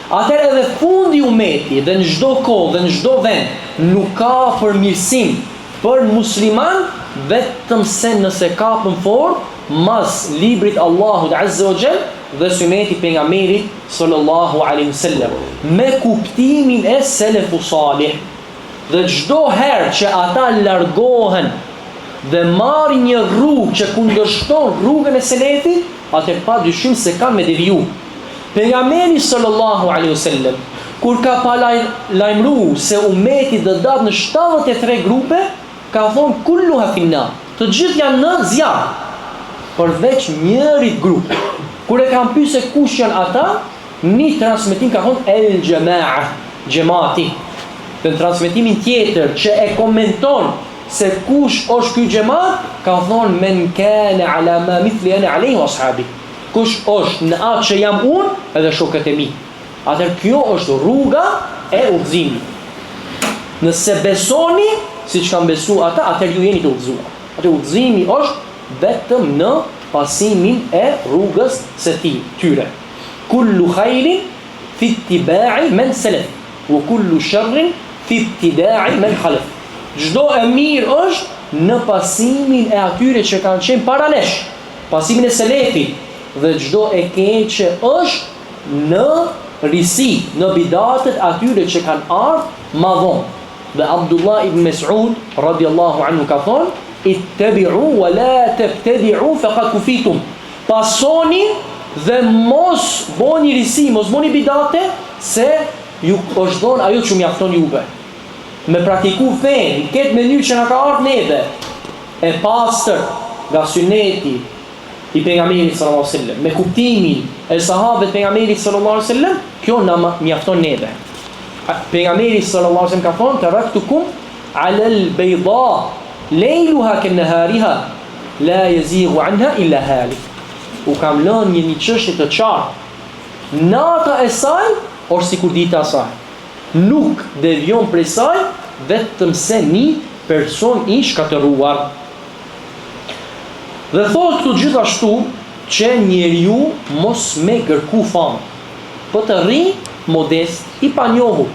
Atëherë edhe fundi i umetit dhe në çdo kohë dhe në çdo vend nuk ka përmirësim për musliman vetëm se nëse kapën fort mas librit Allahut Azza wa Jall dhe suneti pejgamberit sallallahu alaihi wasallam me kuptimin e selefus salih. Dhe çdo herë që ata largohen dhe marrin një rrugë që kundërshton rrugën e selefit, atë pa dyshim se kanë me deviju. Pejgamberi sallallahu alaihi wasallam kur ka lajmëruar se umeti do datë në 73 grupe, ka thonë kulluha finna, të gjithë janë në zjarr, përveç njërit grup. Kur e kam pyese kush janë ata, një transmetim ka thonë el jamaa, xhamati. Në transmetimin tjetër që e komenton se kush është ky xhamat, ka thonë men kana ala ma mithli ana alayhi wa ashabi. Kush është në atë që jam unë edhe shokët e mi. Atëherë kjo është rruga e udhëzimit. Nëse besoni siç kanë besuar ata, atëherë ju jeni të udhëzuar. Atë udhëzimi është vetëm në pasimin e rrugës së tyre. Kullu khairin fi ittiba'i man salaf, wa kullu sharrin fi ibtida'i man khalaf. Çdo e mirë është në pasimin e atyre që kanë qenë para nesh, pasimin e selefit, dhe çdo e keqe është në risi, në bidatet atyre që kanë ardhur më vonë. Dhe Abdullah ibn Mas'ud radiallahu anhu ka thonë: ittabi'u wa la tabtadi'u faqad kufitum. Pasoni dhe mos boni risi, mos boni bidate, se ju është dhënë ajo që mjafton juve. Me praktiku fen, këtë mënyrë që na ka ardhur neve, e pastër nga syneti i pejgamberit sallallahu alaihi wasallam, me kuptimin e sahabëve të pejgamberit sallallahu alaihi wasallam, kjo na mjafton neve. Pejgamberi sallallahu alaihi wasallam ka thonë: taraktukum ala al-bayda lejluha ke nëhariha, la yazighu anha illa halik. U kam lënë një çështje të qartë. Nata e saj është sikur dita e saj. Nuk devion prej saj vetëm se një person i shkatëruar. Dhe thotë këtu gjithashtu që njeriu mos me kërku famë, po të rri modest, i panjohur.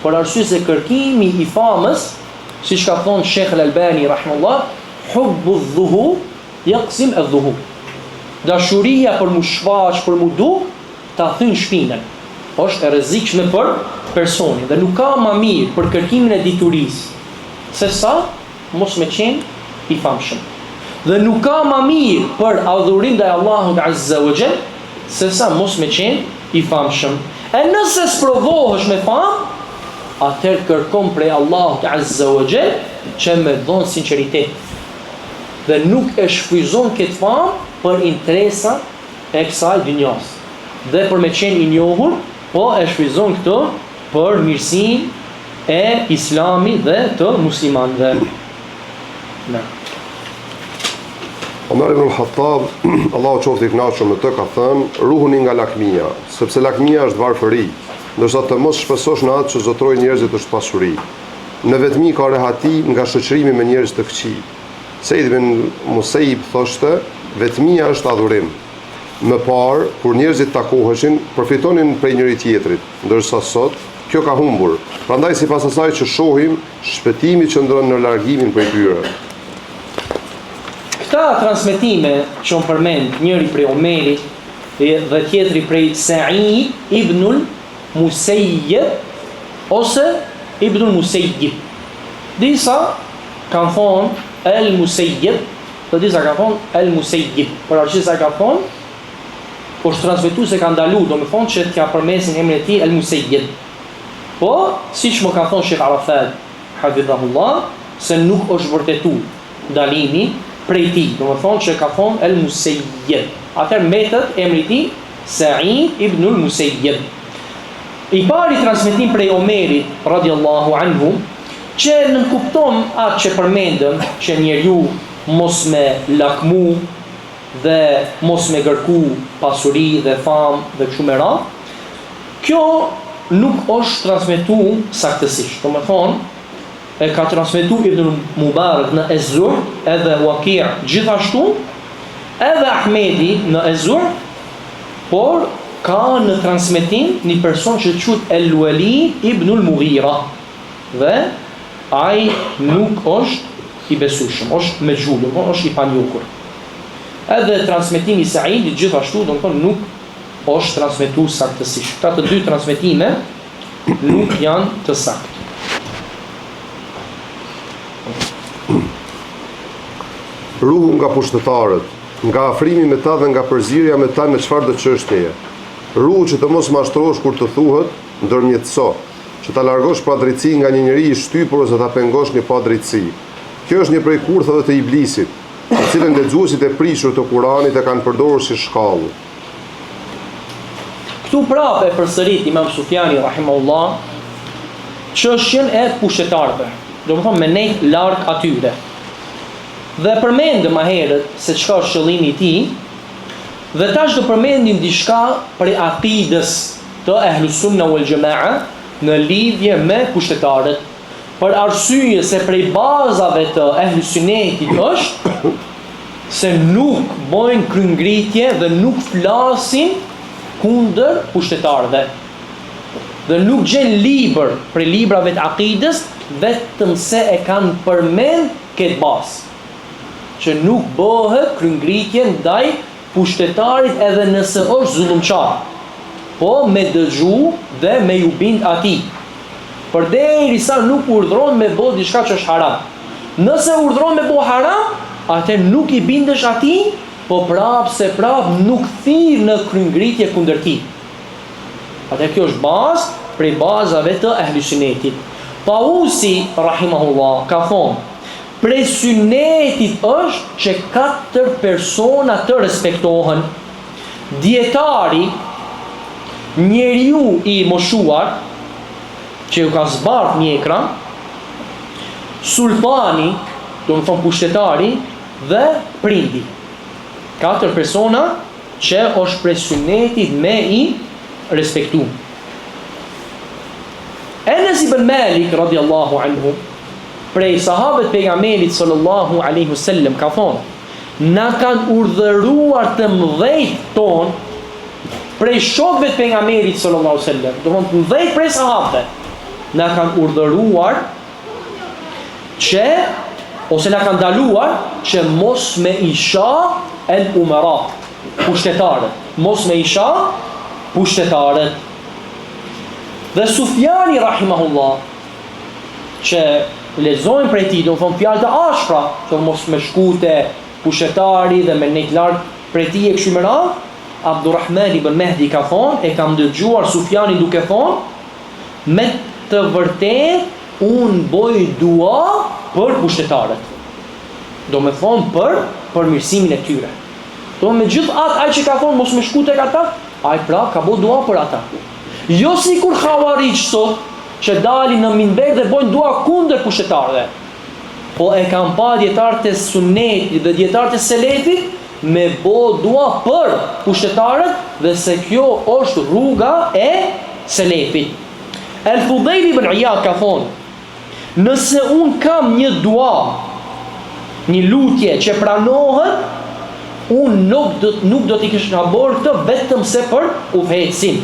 Për arsye se kërkimi i famës, siç ka thonë Sheikh Al-Albani rahimahullah, hubbu dhuhu yaqsim adh-dhuhu. Dashuria për mu shfaq, për mu duk, ta thyn shpinën. Është e rrezikshme për personin dhe nuk ka më mirë për kërkimin e diturisë se sa mos me qenë i famshëm. Dhe nuk ka më mirë për adhurim ndaj Allahut Azza wa Jall se sa mos me qenë i famshëm. E nëse sprovohesh me famë, atëherë kërkon prej Allahut Azza wa Jall që me dhon sinqeritet. Dhe nuk e shfryzon këtë famë për interesa e kësaj dynjas. Dhe për me qenë i njohur, po e shfryzon këtë për mirësinë e Islamit dhe të muslimanëve.
Omer ibn al-Khattab, Allahu qoftë i kënaqur me të, ka thënë: ruhuni nga lakmia, sepse lakmia është varfëri, ndërsa të mos shpesosh në atë që zotrojnë njerëzit është pasuri. Në vetmi ka rehati nga shoqërimi me njerëz të këqij. Sejd ibn Musaib thoshte: vetmia është adhurim. Më parë, kur njerëzit takoheshin, përfitonin prej njëri tjetrit, ndërsa sot kjo ka humbur. Prandaj sipas asaj që shohim, shpëtimi qëndron në largimin prej tyre.
Këta transmetime që unë përmend, njëri prej Omerit dhe tjetri prej Sa'id ibnul Musayyib ose ibnul Musayyib. Disa kanë thonë el Musayyib, dhe disa kanë thonë el Musayyib. Por arsye sa ka thonë, është transmetuar se ka ndaluar, domethënë që t'ia përmesin emrin e tij el Musayyib. Po, siç më ka thonë Sheikh Arafat, hafidhahullah, se nuk është vërtetuar ndalimi prej tij, domethënë që ka thonë el Musayyib. Atëherë mbetet emri i tij Sa'id ibnul Musayyib. I pari transmetim prej Omerit radhiyallahu anhu, që nënkupton atë që përmendëm, që njeriu mos me lakmu dhe mos me kërku pasuri dhe famë dhe kështu me radhë. Kjo nuk është transmetuar saktësisht. Domethënë e ka transmetuar Ibn Mubarak në Ez-Zuhr, edhe Waqi' gjithashtu, edhe Ahmedi në Ez-Zuhr, por ka në transmetim një person që quhet El-Walid ibn al-Mughira dhe ai nuk është i besueshëm, është me xhulum, është i panjohur. Edhe transmetimi i Sa'idit gjithashtu, domethënë nuk është transmetuar saktësisht. Këta të dy transmetime nuk janë të saktë.
Ruhu nga pushtetarët, nga afrimi me ta dhe nga përzirja me ta në çfarë do çështjeje. Ruhu që të mos mashtrosh kur të thuhet, ndërmjetëso, që ta largosh padrejtësi nga një njeri i shtypur ose ta pengosh një padrejtësi. Kjo është një prej kurthave të iblisit, të cilën lexuesit e prishur të Kuranit e kanë përdorur si shkallë.
Këtu prapë e përsërit Imam Sufjani rahimahullah çështjen e pushtetarëve, domethënë me nejt larg atyre. Dhe përmendëm më herët se çka është qëllimi i tij, dhe tash do përmendim diçka për akidës të Ahlus Sunna wal Jamaa në lidhje me pushtetarët, për arsye se prej bazave të Ahlus Sunnetit është se nuk bojnë kryengritje dhe nuk flasin kundër pushtetarëve. Dhe nuk gjen libër për librave të akidës vetëm se e kanë përmend këtë bazë, që nuk bëhet kryengritje ndaj pushtetarit edhe nëse është zullumçar, po me dëgju dhe me ju bind atij. Përderisa nuk urdhron me bë diçka që është haram. Nëse urdhron me bë haram, atë nuk i bindesh atij, po prapë se prapë nuk thirr në kryengritje kundër tij. Atë kjo është bazë prej bazave të Ahlus Sunnetit. Pausi rahimahullah ka thonë, prej sunnetit është që 4 persona të respektohen: dietari, njeriu i moshuar që ju ka zbardh mjekra, sultani, do të thonë pushtetari dhe prindi. 4 persona që është prej sunetit me i respektu. Enes ibn Malik radiallahu anhu, prej sahabët pejgamberit sallallahu alaihi wasallam, ka thonë: na kanë urdhëruar të mëdhejt ton prej shokëve të pejgamberit sallallahu alaihi wasallam, do të mëdhejt prej sahabëve, na kanë urdhëruar që, ose na kanë ndaluar që mos me isha el umara, pushtetarët, mos me isha pushtetarët. Dhe Sufjani rahimahullah, që lexojmë prej tij, do të thonë fjalë të ashpra, që mos me shkute pushtetari dhe me nejt larg prej tij e kështu me radhë, Abdurrahman ibn Mehdi ka thonë, e kam dëgjuar Sufjanin duke thonë: me të vërtet unë boj dua për pushtetarët. Do me thonë për mirësimin e tyre. Do me gjithë atë ai që ka thonë mos me shku tek ata, ai pra ka bë dua për ata. Jo si kur Khawarij sot, që dalin në minber dhe bojnë dua kundër pushtetarëve. Po e kam pa dietarët e sunetit dhe dietarët e selefit me bë dua për pushtetarët, dhe se kjo është rruga e selefit. El Fudejl ibn Iyad ka thonë: nëse un kam një dua, një lutje që pranohet, un nuk do t'i kisha bërë këtë vetëm se për udhëhecin.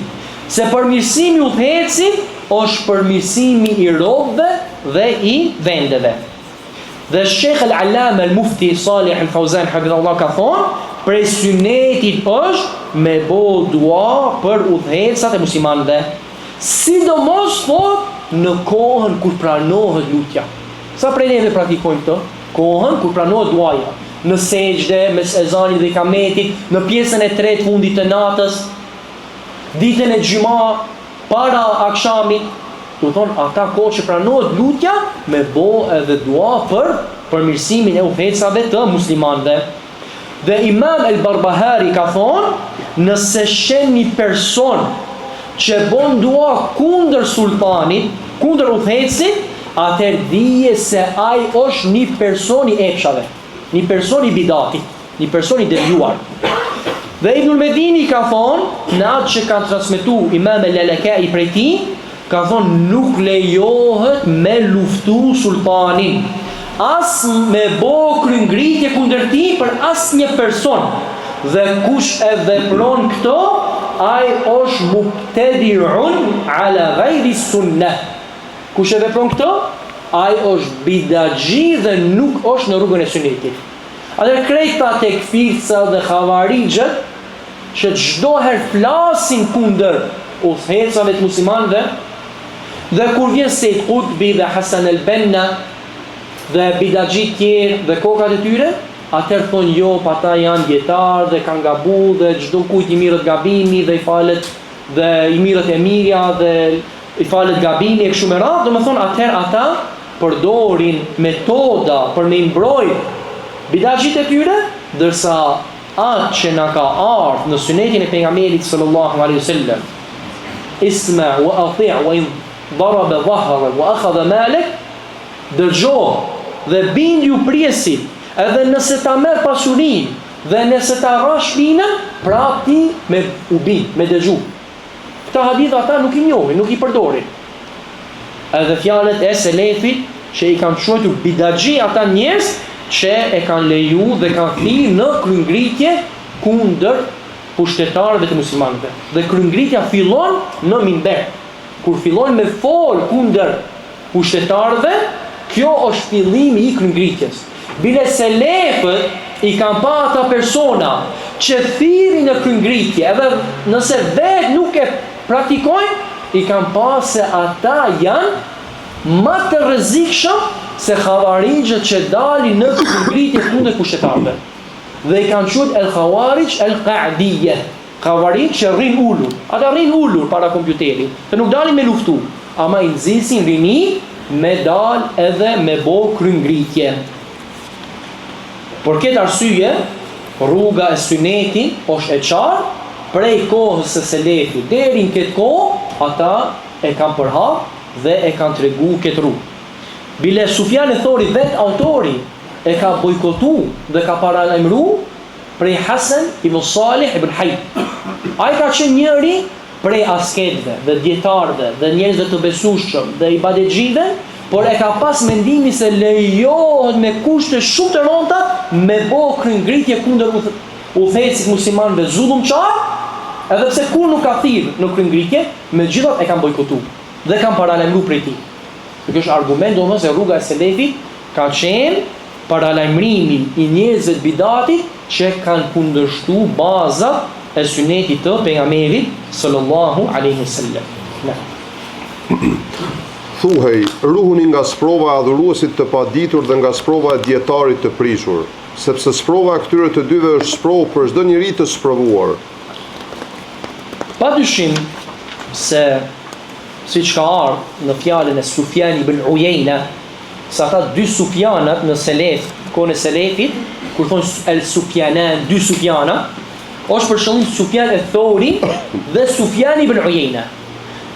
Se përmirësimi i udhëhecit është përmirësimi i robëve dhe i vendeve. Dhe Sheikh al-Allama al-Mufti Salih al-Fawzan hafidhahullah ka thonë: prej sunetit është me bë dua për udhëhecat e muslimanëve, sidomos në kohën kur pranohet lutja. Sa prej neve praktikojmë këtë? Kohën kur pranohet duaja, në sejdë, mes ezanit dhe ikametit, në pjesën e tretë fundit të natës, ditën e gjyma, para akshamit. Do thonë ata kohë që pranohet lutja, me bë edhe dua për përmirësimin e udhëhecave të muslimanëve. Dhe Imam el-Barbahari ka thonë: nëse shen një person që bën dua kundër sultanit, kundër udhëhecit, atëherë dije se ai është një person i epshave, një person i bidatit, një person i devijuar. Dhe Ibnul Medini ka thonë, në atë që kanë transmetuar Imam el-Lalakai prej tij, ka thonë nuk lejohet me luftu sultanin, as me bë kryengritje kundër tij për asnjë person. Dhe kush e vepron këto, ai është mubtadi'un ala ghairi sunnah. Kush e vepron këto, ai është bidaxhi dhe nuk është në rrugën e sunetit. Atëherë krejta tekfirca dhe Khawarijët, që çdo herë flasin kundër udhëhecave të muslimanëve, dhe kur vjen Said Qutbi dhe Hasan al-Banna dhe bidaxhi tjerë dhe kokat e tyre, atëherë thonë jo, pa ata janë dietar dhe kanë gabuar dhe çdo kujt i mirët gabimi dhe i falet, dhe i mirët e mirja dhe i falet gabimi e kështu me radhë. Domethënë atëherë ata përdorin metoda për me mbrojtë bidaxhit e tyre, ndërsa atë që na ka ardhur në sunetin e pejgamberit sallallahu alaihi wasallam, isma wa ati' wa in daraba dhahra wa akhadha malak, dëgjoj dhe bindju priesit, edhe nëse ta merr pasurinë dhe nëse ta rrash shpinën, prap ti me u bin, me dëgju. Këta hadith ata nuk i njohin, nuk i përdorin. Edhe fjalët e selefit që i kanë quajtur bidaxhi ata njerëz që e kanë leju dhe kanë thirrë në kryengritje kundër pushtetarëve të muslimanëve. Dhe kryengritja fillon në minber. Kur fillon me fol kundër pushtetarëve, kjo është fillimi i kryengritjes. Bile selefët i kanë pa ata persona që thirrin në kryengritje, edhe nëse vetë nuk e praktikojnë, i kanë pa se ata janë më të rrezikshëm se Khawarijët që dalin në kryengritje kundër pushtetarëve. Dhe i kanë quajtur el-Khawarij el-Qa'diyya, Khawarij që rrin ulur. Ata rrin ulur para kompjuterit, të nuk dalin me luftu, ama i nxisin rini me dal edhe me bë kryengritje. Por këtë arsye, rruga e sunetit është e qartë, prej kohës së selefit deri në këtë kohë, ata e kanë përhap dhe e kanë tregu këtë rrugë. Bile Sufjan e Thori, vetë autori e ka bojkotu dhe ka paralajmëruar prej Hasan ibn Salih ibn Hayy. Ai ka qenë njëri prej asketëve dhe dietarëve dhe njerëzve të besueshëm dhe ibadexhive, por e ka pas mendimin se lejohet me kushte shumë të rënda me bë ngritje kundër udhëheqësit muslimanëve zullumçar, edhe pse kur nuk ka thirr në kryengritje, megjithatë e kanë bojkotuar dhe kanë paralajmëruar prej tij. Kjo është argument domosdoshmë se rruga e selefit ka qenë paralajmërimi i njerëzve të bidatit që kanë kundërshtuar bazat e sunetit të pejgamberit sallallahu alaihi wasallam.
Thuhej, ruhuni nga sprova e adhuruesit të paditur dhe nga sprova e dietarit të prishur, sepse sprova e këtyre të dyve është sprovë për çdo njeri të sprovuar.
Padyshim se siç ka ardhur në fjalën e Sufjan ibn Uyeyna, sa ata dy Sufjanat në selef, kohën e selefit, kur thonë el Sufjanan, dy Sufjana, është për shembull Sufjan e Thori dhe Sufjan ibn Uyeyna.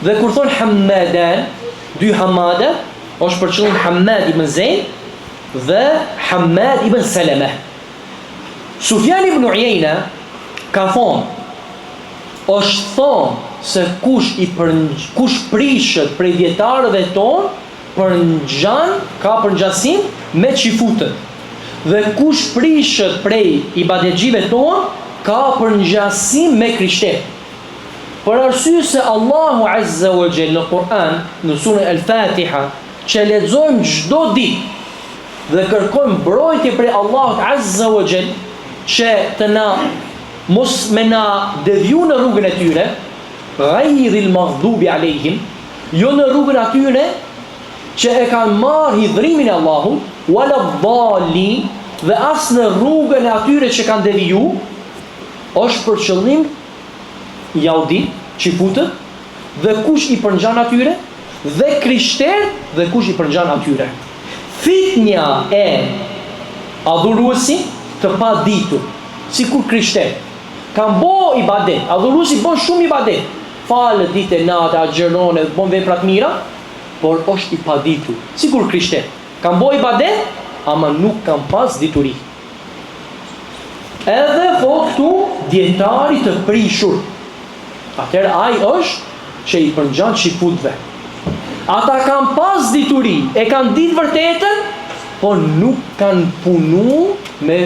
Dhe kur thonë Hammadan, dy Hammada, është për shembull Hammad ibn Zaid dhe Hammad ibn Salama. Sufjan ibn Uyeyna ka thonë, është thonë se kush prishet prej dietarëve tonë ka përngjasim me çifutën. Dhe kush prishet prej ibadexhive tonë ka përngjasim me krishterët. Për arsye se Allahu Azza wa Jalla në Kur'an, në surën Al-Fatiha, që lexojmë çdo ditë dhe kërkojmë mbrojtje prej Allahut Azza wa Jalla që të na mos me na deviju në rrugën e tyre, ghayril maghdubi alejhim, jo në rrugën atyre që e kanë marrë hidhrimin e Allahut, wala dhalin, dhe as në rrugën e atyre që kanë deviju, është për qëllim jaudi, çifutët, dhe kush i përngjan atyre, dhe krishterët dhe kush i përngjan atyre. Fitnja e adhuruesi të paditur, sikur krishterët kanë bo ibadet, adhuruesi bën shumë ibadet, falë ditë e natë, agjeron, bën vepra të mira, por është i paditur, sikur krishterët kanë bo ibadet, ama nuk kanë pas dituri. Edhe thot këtu dietari të prishur, atëherë ai është që i përngjan çifutëve. Ata kanë pas dituri, e kanë ditë vërtetën, por nuk kanë punu me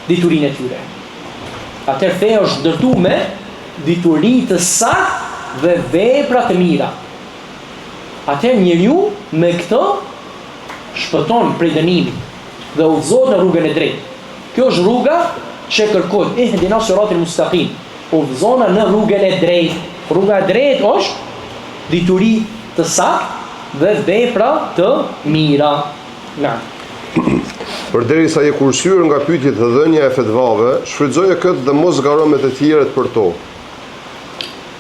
diturinë e tyre. Atëherë feja është ndërtuar me dituri të saktë dhe vepra të mira. Atëherë njeriu me këtë shpëton prej dënimit dhe udhëzohet në rrugën e drejtë. Kjo është rruga që kërkon ihdina siratal mustaqim, udhëzona në rrugën e drejtë. Rruga e drejtë është dituri të saktë dhe vepra të mira. Na.
Përderisa je kursyer nga pyetjet dhe dhënia e fetvave, shfrytëzoje këtë dhe mos garo me të tjerët për to.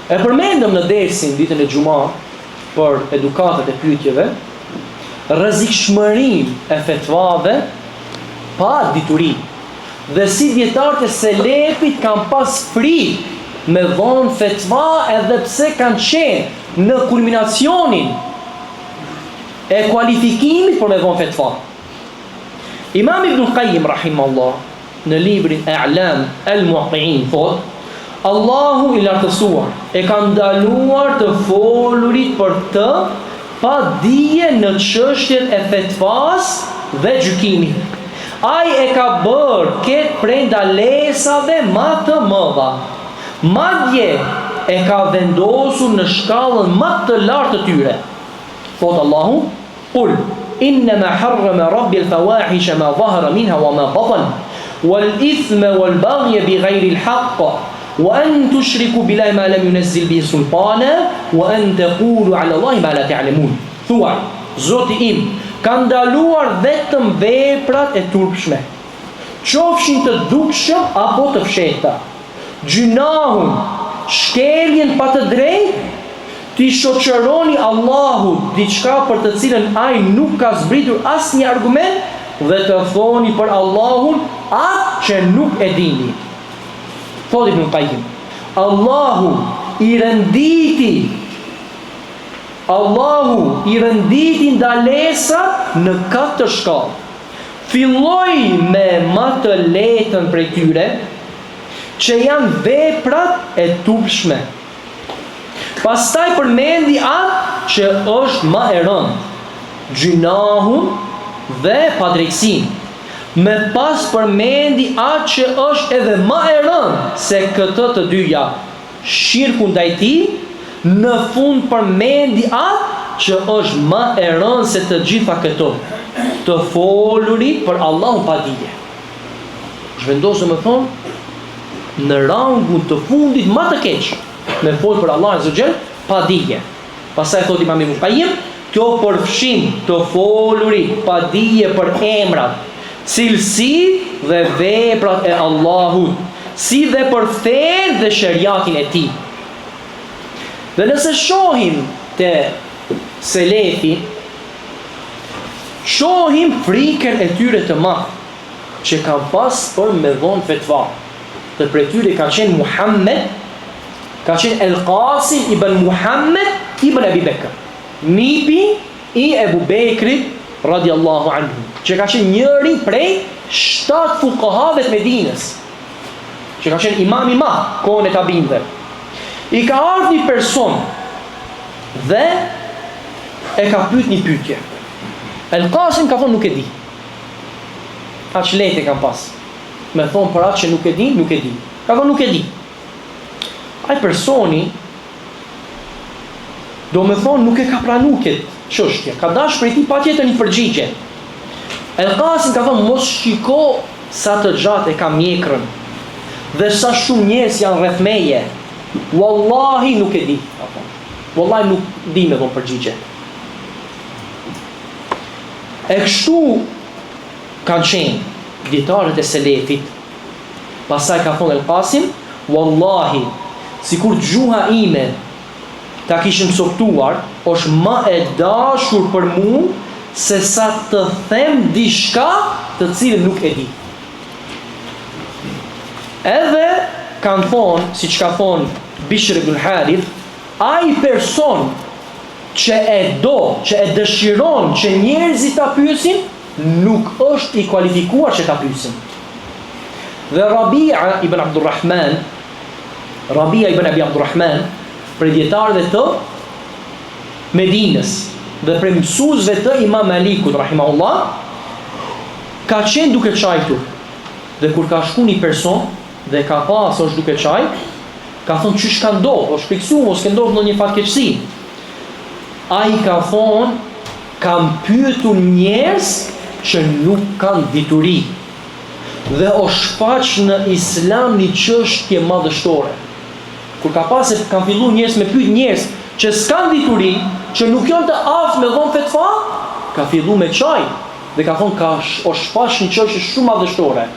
E përmendëm në dersin ditën e Xuma për edukatat e pyetjeve, rrezikshmërinë e fetvave pa dituri. Dhe si dietarët e selefit kanë pas frikë me dhënë fetva edhe pse kanë qenë në kulminacionin e kualifikimit për me dhënë fetva. Imam Ibn Qayyim rahimahullah në librin A'lam al-Muwaqqi'in thot, Allahu i lartësuar e ka ndaluar të folurit për të pa dije në çështjet e fetvas dhe gjykimit. Ai e ka bërë këtë prej ndalesave më të mëdha. Madje e ka vendosur në shkallën më të lartë të tyre. Thot Allahu, qul إنما حرم ربي الفواحش ما ظهر منها وما بطن والإثم والبغي بغير الحق وأن تشركوا بالله ما لم ينزل به سلطانا وأن تقولوا على الله ما لا تعلمون. Thuaj, Zoti im ka ndaluar vetëm veprat e turpshme, qofshin të dukshëm apo të fshehta, gjunahun, shkeljen pa të drejtë, ti shoqëroni Allahut diçka për të cilën ai nuk ka zbritur asnjë argument dhe të thoni për Allahun atë që nuk e dini. Thot Ibn Qayyim, Allahu i renditi ndalesat në 4 shkallë. filloj me më të lehtë prej tyre, që janë veprat e turpshme. Pastaj përmendi atë që është më e rëndë, gjynahun dhe padrejtësinë. Me pas përmendi atë që është edhe më e rëndë se këtë të dyja, shirku ndaj tij. Në fund përmendi atë që është më e rëndë se të gjitha këto, të foluri për Allahun pa dije. Zhvendosë më thonë në rangun të fundit më të keq, me fol për Allahun azza xal pa dije. Pastaj thotë Imam Ibn Qayyim, kjo përfshin të foluri pa dije për emrat, cilësi dhe veprat e Allahut, si dhe për fen dhe shariatin e tij. Dhe nëse shohim te selefi, shohim frikën e tyre të madh që kanë pas për me dhonë fetva. Dhe prej tyre ka qenë Muhammed, ka qenë El Qasim ibn Muhammed ibn Abi Bekr, nipi i Ebu Bekrit radiallahu anhu, që ka qenë njëri prej 7 fuqahave të Medinës, që ka qenë imam i madh kohën e tabinëve. I ka ardhur një person dhe e ka pyet një pyetje. El Qasim ka thonë nuk e di. Aq lehtë e kam pas. Me thonë për atë që nuk e di, nuk e di. Ka thonë nuk e di. Ai personi do me thonë nuk e ka pranuar këtë çështje. Ka dash prej tij patjetër një përgjigje. El Qasim ka thonë mos shiko sa të gjatë e ka mjekrën dhe sa shumë njerëz janë rreth meje. Wallahi nuk e di. Wallahi nuk di me thonë përgjigje. E kështu kanë qenë dietarët e selefit. Pastaj ka thonë El Qasim, wallahi, sikur gjuha ime ta kishim softuar, është më e dashur për mua se sa të them diçka të cilën nuk e di. Edhe kanë thonë, siç ka thonë Bishr ibn Harith, ai person që e do, që e dëshiron që njerëzit ta pyesin, nuk është i kualifikuar që ta pyesin. Dhe Rabia ibn Abdurrahman, Rabia ibn Abi Abdurrahman, prej dietarëve të Medinës dhe prej mësuesve të Imam Malikut rahimahullah, ka qenë duke çajtur. Dhe kur ka shku një person dhe ka pas është duke çajt, ka thonë çish ka ndodhur, është fiksuar, mos ke ndodhur ndonjë fatkeqësi. Ai ka thonë, kam pyetur njerëz që nuk kanë dituri dhe o shfaq në Islam një çështje madhështore. Kur ka pasë kanë filluar njerëz me pyet njerëz që s'kan dituri, që nuk janë të aftë me dhon fetva, ka filluar me çaj dhe ka thonë ka o shfaq një çështje shumë madhështore.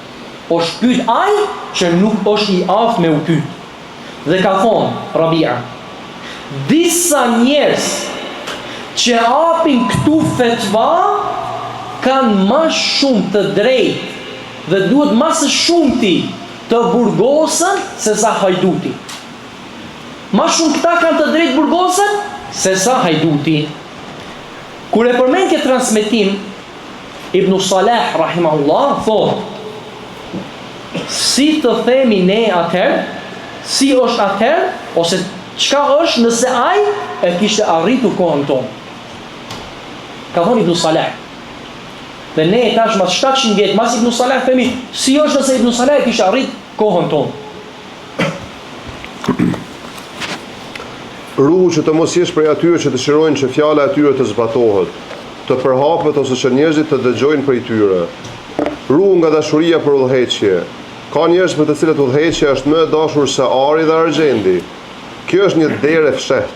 O shpyt ai që nuk është i aftë me u pyet. Dhe ka thonë Rabia, disa njerëz që apin këtu fetva kanë më shumë të drejtë dhe duhet më së shumti të burgosën se sa hajduti. Më shumë këta kanë të drejtë burgosën se sa hajduti. Kur e përmend këtë transmetim, Ibn Salah rahimahullah thotë, si të themi ne atëherë, si është atëherë, ose çka është nëse ai e kishte arritur kohën tonë. Ka thonë Ibn Salah. Dhe ne tash mas 700 vjet mas Ibn Salah themi, si është nëse Ibn Salah e kishte arrit kohën tonë.
Ruhu që të mos jesh prej atyre që dëshirojnë që fjala e tyre të zbatohet, të përhapet ose që njerëzit të dëgjojnë prej tyre. Ruhu nga dashuria për udhëheqje. Ka njerëz për të cilët udhëheqja është më e dashur se ari dhe argjendi. Kjo është një derë e fshehtë,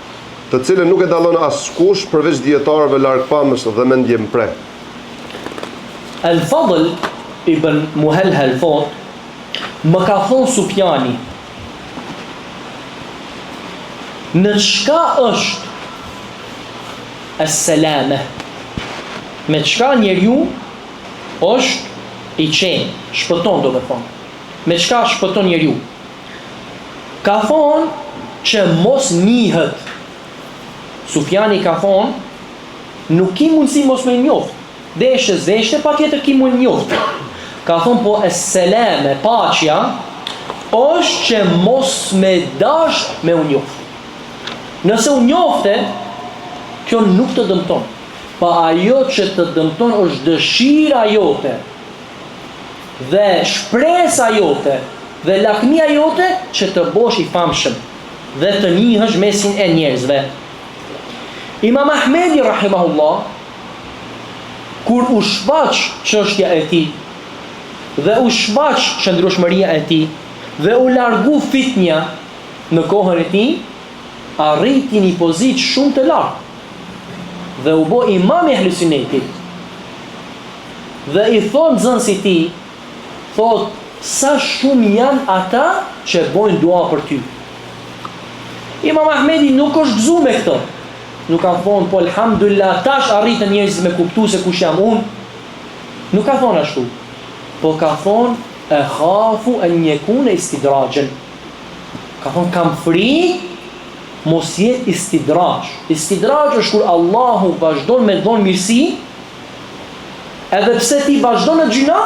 të cilën nuk e dallon askush përveç dietarëve largpamës dhe mendje mpre.
Al-Fadl ibn Muhalhal thot, më ka thonë Sufjani, në çka është as-salame, me çka njeriu është i qenë, shpëton do të thonë. Me çka shpëton njeriu? Ka thonë që mos njihet. Sufjani ka thonë, nuk ki mundësi mos me njoft. deshte, pa tjetër ki mu njoftë. Ka thonë po esseleme, paqja, është që mos me dash me u njoftë. Nëse u njofte, kjo nuk të dëmton. Pa ajo që të dëmton është dëshira jote, dhe shpresa jote, dhe lakmia jote që të bosh i famshëm, dhe të njihësh mesin e njerëzve. Imam Ahmedi rahimahullah, kur u shfaq çështja e tij, dhe u shfaq qëndrueshmëria e tij, dhe u largu fitnja në kohën e tij, arriti një pozitë shumë të lartë. Dhe u bë imam i Ahlus Sunnetit. Dhe i thon nxënësit i tij, thot, sa shumë janë ata që bojnë dua për ty. Imam Ahmedi nuk është gëzuar me këtë. Nuk ka thonë, po alhamdulillah, tash arritën njerëzit me kuptu se kush jam unë. Nuk ka thonë ashtu. Po ka thonë, e khafu e njekun e istidrajën. Ka thonë, kam frikë, mos jetë istidraj. Istidraj është kur Allahu vazhdon me dhonë mirësi, edhe pse ti vazhdon në gjuna,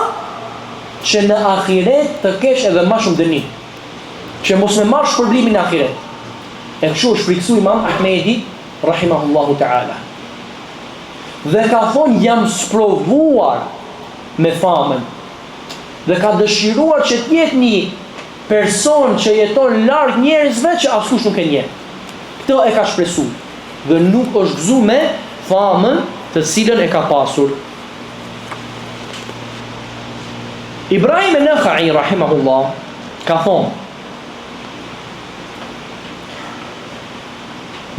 që në ahiret të kesh edhe ma shumë dënim. Që mos me marrë shpërblimin në ahiret. E kështu është friksu Imam Ahmedi, rahimahullahu ta'ala. Dhe ka thonë, jam sprovuar me famën. Dhe ka dëshiruar që t'jetë një person që jeton larg njerëzve që askush nuk e njeh. Këtë e ka shpresuar. Dhe nuk është gëzuar me famën të cilën e ka pasur. Ibrahim an-Nakhai rahimahullah ka thonë,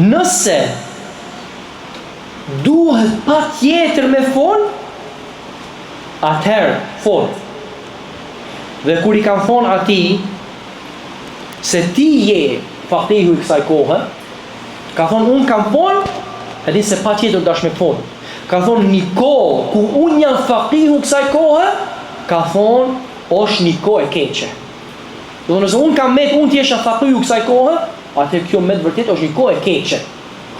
nëse duhet pa tjetër me fol, atëherë fol. Dhe kur i kanë thonë ati se ti je fakihu i kësaj kohë, ka thonë unë kam fol, e di se pa tjetër dash me fol. Ka thonë një kohë ku unë jam fakihu kësaj kohë, ka thonë është një kohë e keqe. Dhe nëse unë kam met, unë t'jesha fakihu kësaj kohë, atë kjo me të vërtet është një kohë e keqe.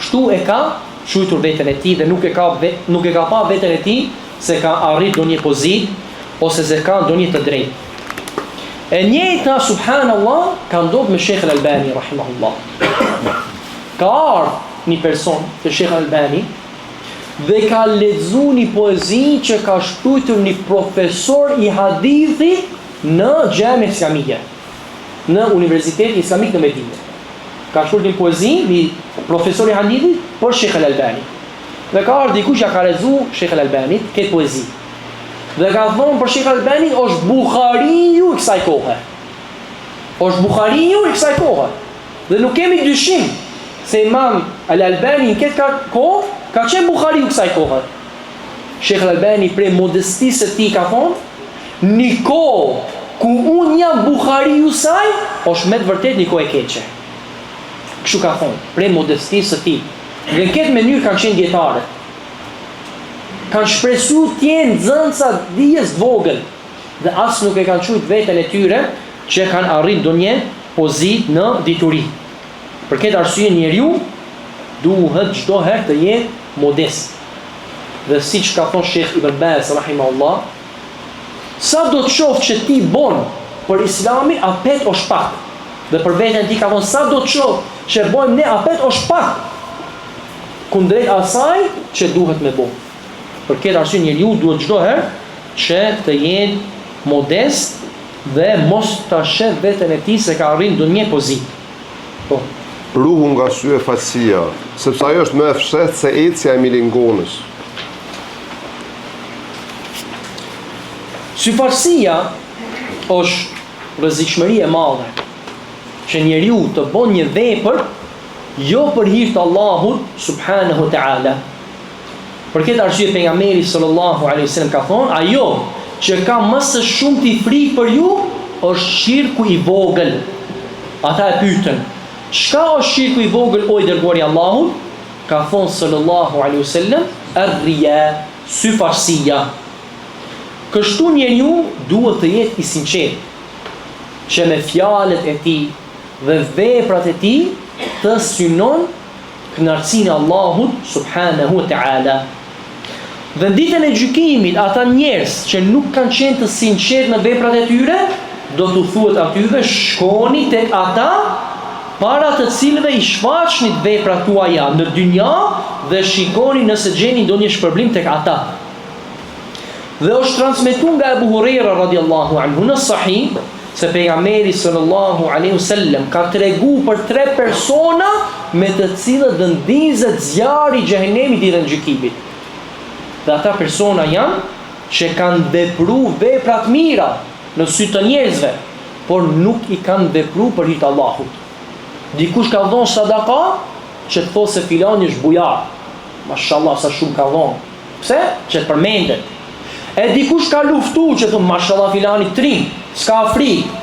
Kështu e ka shujtur veten e tij dhe nuk e ka pa veten e tij se ka arrit ndonjë pozitë ose se ka ndonjë të drejtë. E njëjta subhanallah ka ndodhur me Sheikh Al-Albani rahimahullah. Ka ardhur një person te Sheikh Al-Albani dhe ka lexuar një poezi që ka shkruar një profesor i hadithit në Xhamia Islamia, në Universitetin Islamik në Medinë. Ka shkruar një poezi një profesor i hadithit për Sheikh Al-Albani. Dhe ka ardhur dikush që ka lexuar Sheikh Al-Albani këtë poezi. Dhe ka thonë për Sheikh Al-Albani është Buhariu i kësaj kohe. Është Buhariu i kësaj kohe. Dhe nuk kemi dyshim se Imam Al-Albani në këtë kohë ka qenë Buhariu i kësaj kohe. Sheikh Al-Albani prej modestisë së tij ka thonë, një kohë ku unë jam Buhariu saj, është me të vërtet një kohë e keqe. Kështu ka thonë, prej modestisë së tij. Dhe në këtë mënyrë kanë qenë dietarët. Kanë shpresu t'jenë nxënësa dijes vogël dhe asë nuk e kanë qujtë veten e tyre që kanë arrit ndonjë pozitë në dituri. Për këtë arsye njeriu duhet çdo herë të jetë modest. Dhe siç ka thonë Sheikh Ibn Baz rahimahullah, sa do të qoftë që ti bon për Islamin, apet o shpak. Dhe për veten ti ka thonë, sa do të qoftë që bojmë ne, apet o shpak. Kundrejt asaj që duhet me bo. Për këtë arsye njeriu duhet çdo herë që të jenë modest dhe mos ta sheh veten e tij se ka arrit ndonjë pozitë. Po.
Ruhu nga sy e fatësia, sepse ajo është më e fshehtë se ecja e milingonës.
Syfaqësia është rrezikshmëri e madhe që njeriu të bën një vepër jo për hir të Allahut subhanahu wa taala. Për këtë arsye pejgamberi sallallahu alaihi wasallam ka thonë, ajo që ka më së shumti frikë për ju është shirku i vogël. Ata e pyetën, çka është shirku i vogël o i dërguari i Allahut? Ka thonë sallallahu alaihi wasallam, ar-riya, syfaqësia. Kështu njeriu duhet të jetë i sinqert, që me fjalët e tij dhe veprat e tij të synon kënaqësinë e Allahut subhanahu wa taala. Dhe në ditën e gjykimit, ata njerëz që nuk kanë qenë të sinqert në veprat e tyre, do t'u thuhet atyve, shkoni tek ata para të cilëve i shfaqni veprat tuaja në dynja dhe shikoni nëse gjeni ndonjë shpërblim tek ata. Dhe është transmetuar nga Abu Huraira radhiyallahu anhu në Sahih se pejgamberi sallallahu alaihi wasallam ka treguar për 3 persona me të cilët do ndizet zjarri i xhehenemit ditën e gjykimit. Dhe ata persona janë që kanë vepruar vepra të mira në sy të njerëzve, por nuk i kanë vepruar për hir të Allahut. Dikush ka dhënë sadaka, që të thosë se filani është bujar. Mashallah sa shumë ka dhënë. Pse? Që të përmendet. E dikush ka luftuar, që thonë mashallah filani trim, s'ka frikë.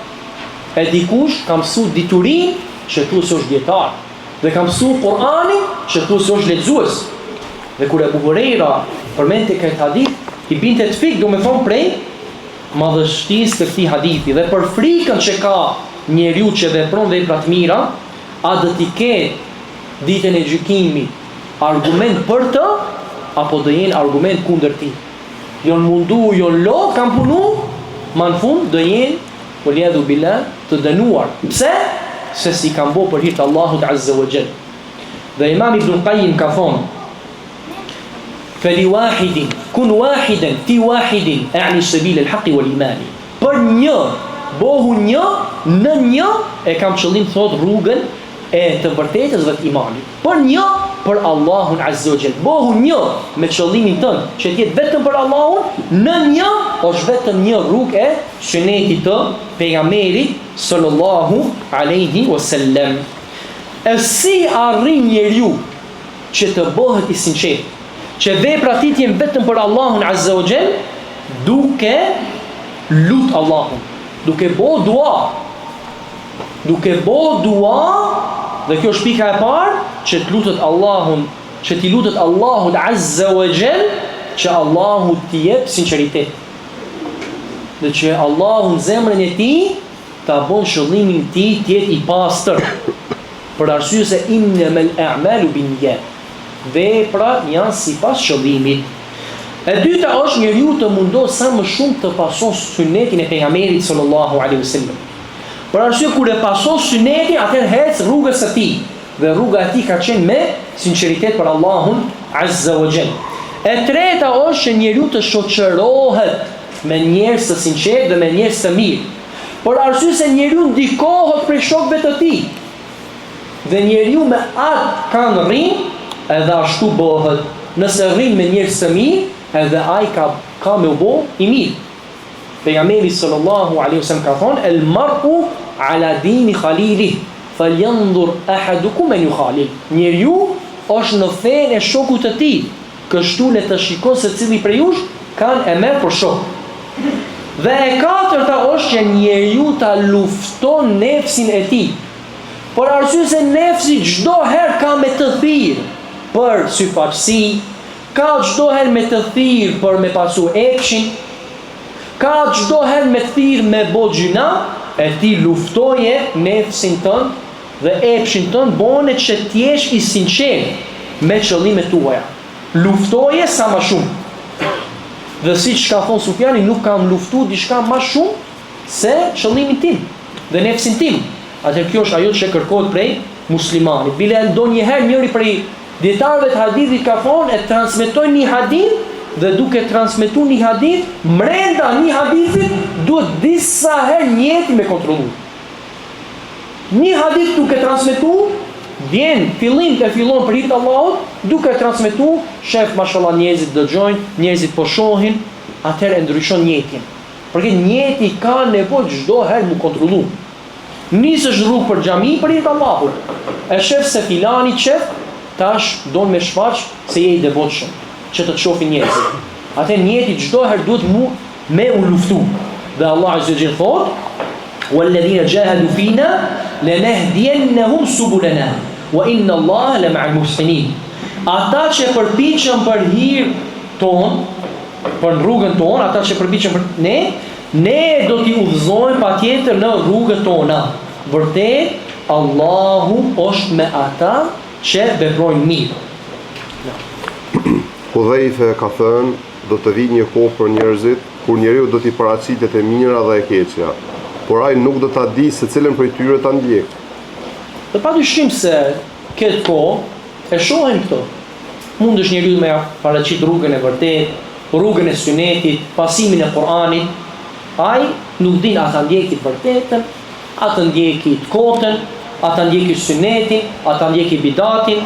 E dikush ka mësuar diturinë, që thotë se është dietar. Dhe ka mësuar Kur'anin, që thotë se është lexues. Dhe kur Abu Huraira përmendte këtë hadith, i binte të fik, do me thonë prej madhështisë të këtij hadithi dhe për frikën që ka njeriu që vepron vepra të mira, a do t'i ketë ditën e gjykimit argument për të, apo do jenë argument kundër tij. Jon mundu, jon lo, kam punu, ma në fund do jenë, waliyadhu billah, të dënuar. Pse? Se si kam bo për hir të Allahut azza wa jall. Dhe Imam Ibn Qayyim ka thonë, فلواحد كن واحدا في واحد أعني سبيل الحق والإيمان. Për një, bohu një, në një e kam qëllim thot rrugën e të vërtetës dhe të imanit. Për një, për Allahun azza wa jall. Bohu një me qëllimin tënd, që t'jetë vetëm për Allahun, në një është vetëm një rrugë e sunetit të pejgamberit sallallahu alaihi wasallam. E si arrin njeriu që të bëhet i sinqert, që veprat i t'jen vetëm për Allahun azza wa jall, duke lut Allahun, duke bo dua, dhe kjo është pika e parë, që të lutet Allahun, që t'i lutet Allahut azza wa jall, që Allahu t'i jep sinqeritet, dhe që Allahu në zemrën e tij ta bën shëllimin e tij të jetë i pastër, për arsye se innamal a'malu binniyat. Veprat janë sipas qëllimit. E dyta është njeriu të mundohet sa më shumë të pason sunetin e pejgamberit sallallahu alaihi wasallam. Për arsye kur e pason sunetin, atëherë hec rrugës së tij, dhe rruga e tij ka qenë me sinqeritet për Allahun azza wa jall. E treta është që njeriu të shoqërohet me njerëz të sinqertë dhe me njerëz të mirë. Për arsye se njeriu ndikohet prej shokëve të tij. Dhe njeriu me atë kanë rrinë, edhe ashtu bëhet. Nëse rrin me njerëz të mirë, edhe ai ka me u bë i mirë. Pejgamberi sallallahu alaihi wasallam ka thonë: "El mar'u ala dini khalilih, falyanzur ahadukum man yukhalil." Njeriu është në fenë e shokut të tij, kështu le të shikon se cili prej jush kanë e merr për shok. Dhe e katërta është që njeriu ta lufton nefsin e tij. Por arsye se nefsi çdo herë ka me të thirr për syfaqësi, ka çdo herë me të thirr për me pasu epshin, ka çdo herë me të thirr me bo gjuna, e ti luftoje nefsin tënd dhe epshin tënd, bone që t'jesh i sinqert me qëllimet tuaja. Luftoje sa më shumë. Dhe siç ka thonë Sufjani, nuk kam luftu diçka më shumë se qëllimin tim dhe nefsin tim. Atëherë kjo është ajo që kërkohet prej muslimanit. Bile ndonjëherë njëri prej dietarëve të hadithit ka thonë, e transmetojnë një hadith dhe duke transmetuar një hadith, brenda një hadithit duhet disa herë njëti me kontrollu. Një hadith duke transmetuar, fillon për hir të Allahut, duke transmetuar, shef mashallah njerëzit dëgjojnë, njerëzit po shohin, atëherë e ndryshon njëtin. Përke njëti ka nevojë çdo herë mu kontrollu. Nisësh rrugë për xhami për hir të Allahut. E shef se filani qef, tash don me shfaq se je i devotshëm, që të shohin njerëzit. Atë njëti çdo herë duhet me u luftu. Dhe Allah azza wa jalla thot: "Walladhina jahadu fina lanahdiyannahum subulana wa inna Allaha lama'al muhsinin." Ata që përpiqen për hir ton, për rrugën tonë, ata që përpiqen për ne do t'i udhëzojmë patjetër në rrugën tona. Vërtet, Allahu është me ata që veprojnë mirë.
Hudhaife ka thënë, do të vijë një kohë për njerëzit kur njeriu do t'i paraqitet e mira dhe e keqja, por ai nuk do ta di se cilën prej tyre ta ndjek.
Dhe padyshim se këtë kohë e shohim këto. Mund është njeriu me paraqit rrugën e vërtet, rrugën e sunetit, pasimin e Kur'anit. Ai nuk din a ta ndjeki të vërtetën, a ta ndjeki të kotën, a ta ndjeki sunetin, a ta ndjeki bidatin,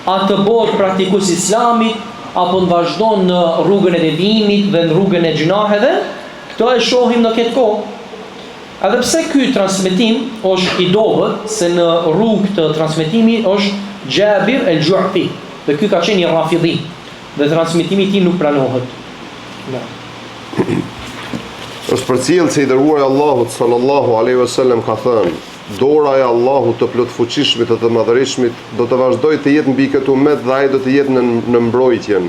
a të bëhet praktikues islamit, apo të vazhdon në rrugën e devijimit dhe në rrugën e gjunaheve. Këto e shohim në këtë kohë. Edhe pse ky transmetim është i dobët, se në rrugë të transmetimit është Jabir el-Ju'fi, dhe ky ka qenë i rafidhi, dhe transmetimi i tij nuk pranohet.
Është përcjellë se i dërguari Allahut sallallahu alaihi wasallam ka thënë: dora e Allahut të plotfuqishmit dhe të madhërisht do të vazhdojë të jetë mbi këtë umet dhe ai do të jetë në mbrojtjen,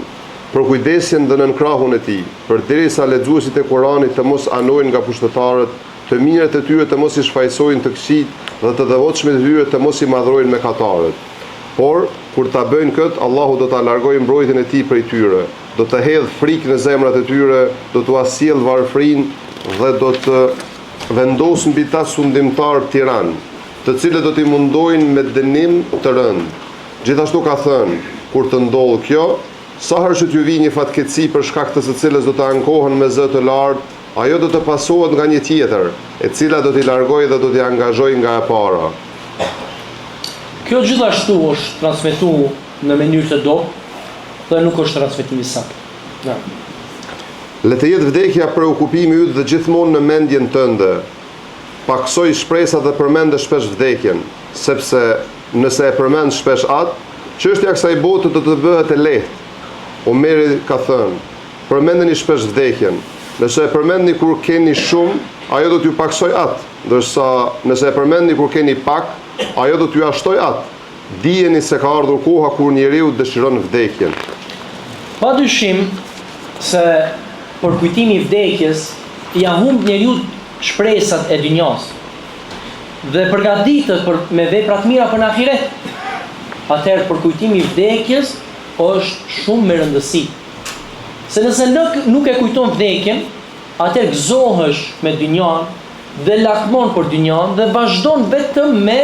për kujdesjen dhe nën krahun e tij, përderisa lexuesit e Kuranit të mos anojnë nga pushtetarët, të mirët e tyre të mos i shfaqsojnë të këqijt dhe të devotshmit e tyre të mos i madhrojnë mëkatarët. Por kur ta bëjnë këtë, Allahu do ta largojë mbrojtjen e tij prej tyre, do të hedh frikë në zemrat e tyre, do t'u sjell varfrinë dhe do të vendos mbi ta sundimtar tiran, të cilët do t'i mundojnë me dënim të rënd. Gjithashtu ka thënë, kur të ndodhë kjo, sa herë që t'ju vi një fatkeqësi për shkak të së cilës do të ankohen me zë të lartë, ajo do të pasohet nga një tjetër, e cila do t'i largojë dhe do t'i angazhojë nga e para.
Kjo gjithashtu është transmetuar në mënyrë të dobët dhe nuk është transmetim i saktë.
Le të jetë vdekja preokupimi yt dhe gjithmonë në mendjen tënde. Paksoj shpresat dhe përmende shpesh vdekjen, sepse nëse e përmend shpesh atë, çështja e kësaj bote do të bëhet e lehtë. Omeri ka thënë: përmendeni shpesh vdekjen. Nëse e përmendni kur keni shumë, ajo do t'ju paksoj atë, ndërsa nëse e përmendni kur keni pak, ajo do t'ju ashtoj atë. Dijeni se ka ardhur koha kur njeriu dëshiron vdekjen.
Padyshim se për kujtimi i vdekjes ja humb njeriu shpresat e dynjas dhe përgatitet me vepra të mira për në ahiret. Atëherë për kujtimi i vdekjes është shumë me rëndësi. Se nëse nuk e kujton vdekjen, atëherë gëzohesh me dynjan dhe lakmon për dynjan dhe vazhdon vetëm me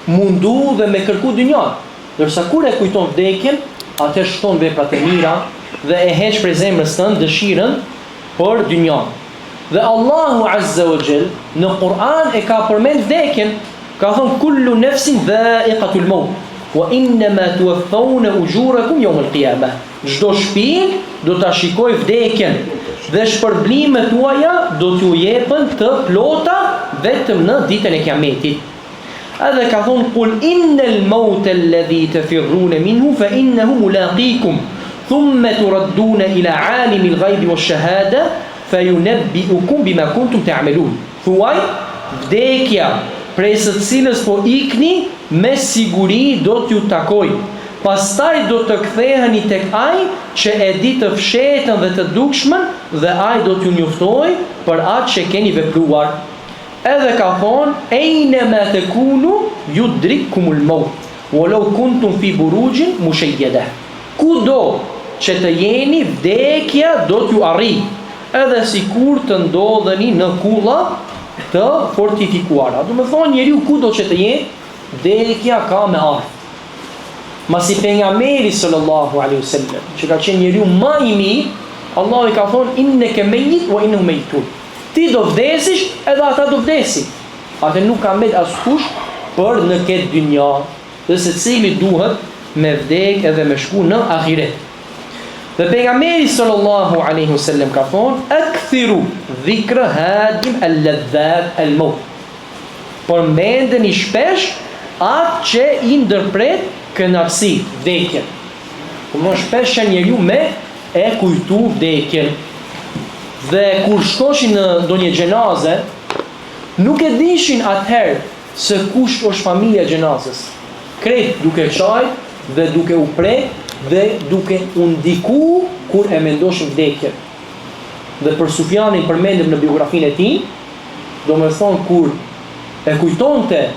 mundu dhe me kërku dynjan. Ndërsa kur e kujton vdekjen, atëherë shton veprat e mira dhe e heq prej zemrës tënde dëshirën për dynjan. Dhe Allahu Azza wa Jall në Kur'an e ka përmend vdekjen, ka thënë kullu nafsin dha'iqatul maut wa innama tuwaffawna ujurakum yawm al-qiyamah. Çdo shpirt do ta shikojë vdekjen dhe shpërblimet tuaja do t'ju jepen të plota vetëm në ditën e Kiametit. Edhe ka thonë qul innal mauta alladhi tafirruna minhu fa innahu mulaqikum thumma turadduna ila alimil ghaibi wash-shahada fayunabbi'ukum bima kuntum ta'malun. Thuaj, vdekja prej së cilës po ikni me siguri do t'ju takoj. Pastaj do të ktheheni tek ai që e di të fshehtën dhe të dukshmën dhe ai do t'ju njoftoj për atë që keni vepruar. Edhe ka thonë einama takunu yudrikkumul maut walau kuntum fi burujin mushayyada. Kudo që të jeni, vdekja do t'ju arrijë, edhe sikur të ndodheni në kulla të fortifikuara. Do të thonë njeriu kudo që të jetë, vdekja ka me ardhur. Masi pejgamberi sallallahu alaihi wasallam, që ka qenë njeriu më i mirë, Allahu i ka thonë inneke mayyit wa innahum mayyitun. Ti do vdesish edhe ata do vdesin. Atë nuk ka mbet askush për në këtë dynja, dhe secili duhet me vdek edhe me shku në ahiret. Dhe pejgamberi sallallahu alaihi wasallam ka thonë akthiru dhikra hadim al-ladhat al-maut. Përmendeni shpesh atë që i ndërpret kënaqësi, vdekjen. Më shpesh që njeriu me e kujtu vdekjen. Dhe kur shkoshin në ndonjë xhenaze, nuk e dishin atëherë se kush është familja e xhenazës. Krejt duke qajt dhe duke u prek dhe duke u ndiku kur e mendoshin vdekjen. Dhe për Sufjanin përmendim në biografinë e tij, domethënë kur e kujtonte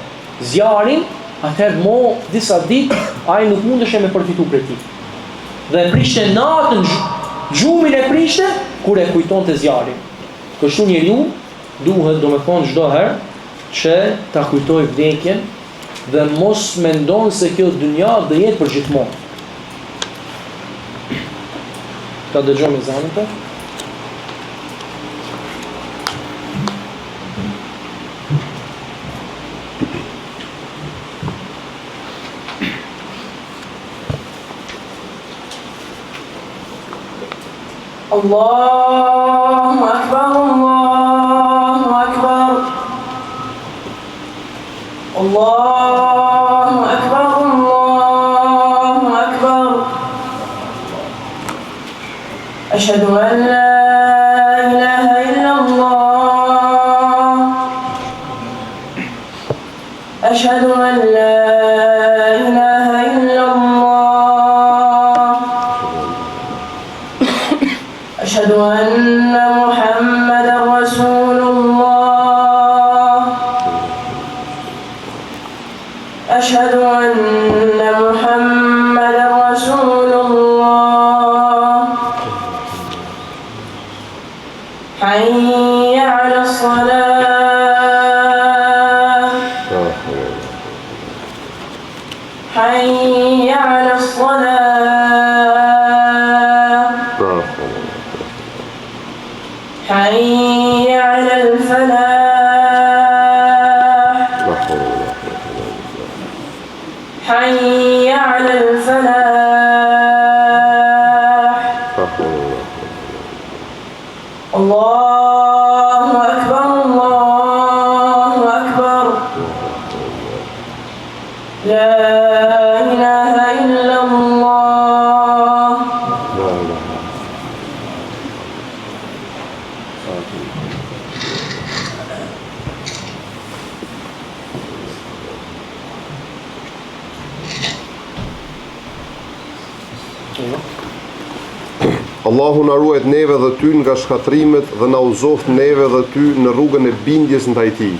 zjarin, atëherë mo disa ditë ai nuk mundeshe me përfitu prej tij. dhe e prishte natën, gjumin e prishte kur e kujton të zjarin. Kështu njeriu duhet domethënë çdo herë që ta kujtoj vdekjen dhe mos mendon se kjo dynja do jetë për gjithmonë. Ta dëgjojmë zanin të?
Allahu Akbar, Allahu Akbar. Allahu Akbar, Allahu Akbar. Ashhadu an la ilaha illa Allah. Ashhadu an la ilaha illa Allah. Ashhadu anna Muhammadan Rasulullah. Ashhadu anna Muhammadan Rasulullah. Hayya 'ala as-salah. Hayya 'ala as-salah. حي على الفلاح. حي على الفلاح. الله أكبر، الله أكبر. لا إله إلا الله.
Allahu na ruajt neve dhe ty nga shkatrimet dhe na uzoft neve dhe ty në rrugën e bindjes ndaj tij.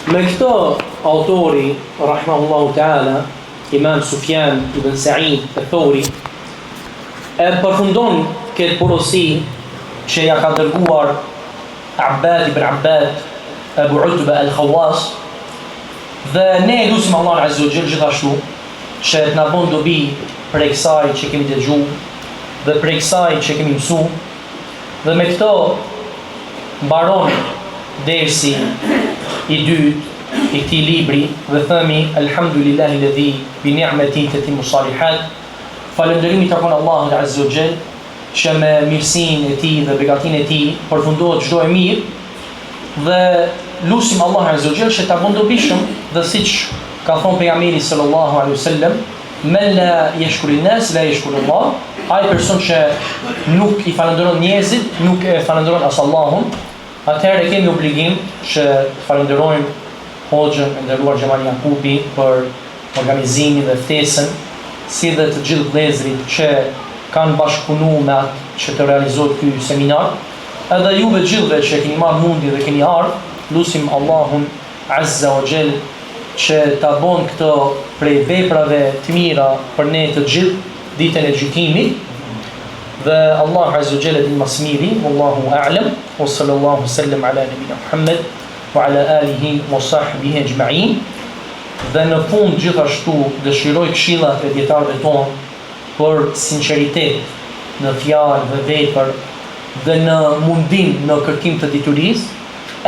Me këto autori, rahimahullahu ta'ala, Imam Sufjan ibn Sa'id al-Thawri, e përfundon këtë porosi që ja ka dërguar Abbad ibn Abbad, Abu Utba al-Khawas, dhe ne lutim Allah Azza wa Jall gjithashtu që të na bën dobi për kësaj që kemi dëgjuar dhe për kësaj që kemi mësuar, dhe me këto mbaron dersi i dytë i këtij libri dhe themi alhamdulillahi alladhi bi ni'matihi tatimmu salihat. Falënderimi takon Allahut Azza wa Jall që me mirësinë e tij dhe begatinë e tij përfundohet çdo e mirë, dhe lutim Allah Azza wa Jall që ta bën dobishëm, dhe siç ka thënë pejgamberi sallallahu alaihi wasallam, men la yashkuru nas la yashkuru Allah. Ai person që nuk i falenderon njerëzit, nuk e falenderon as Allahun, atëherë kemi obligim që falenderojmë Hoxhën e nderuar Xhamal Jakubi për organizimin dhe ftesën, si dhe të gjithë vëllezërit që kanë bashkëpunuar me atë që të realizohet ky seminar, edhe juve gjithëve që keni marrë mundi dhe keni ardhur, lutim Allahun Azza wa Jall që ta bën këto prej veprave të mira për ne të gjithë ditën e gjykimit, dhe Allah Azza wa Jall din më së miri, wallahu a'lam, wa sallallahu sallam ala nabina Muhammad wa ala alihi wa sahbihi ajma'in. Dhe në fund gjithashtu dëshiroj këshillat e dietarëve tonë për sinqeritet në fjalë dhe vepër dhe në mundim në kërkim të diturisë,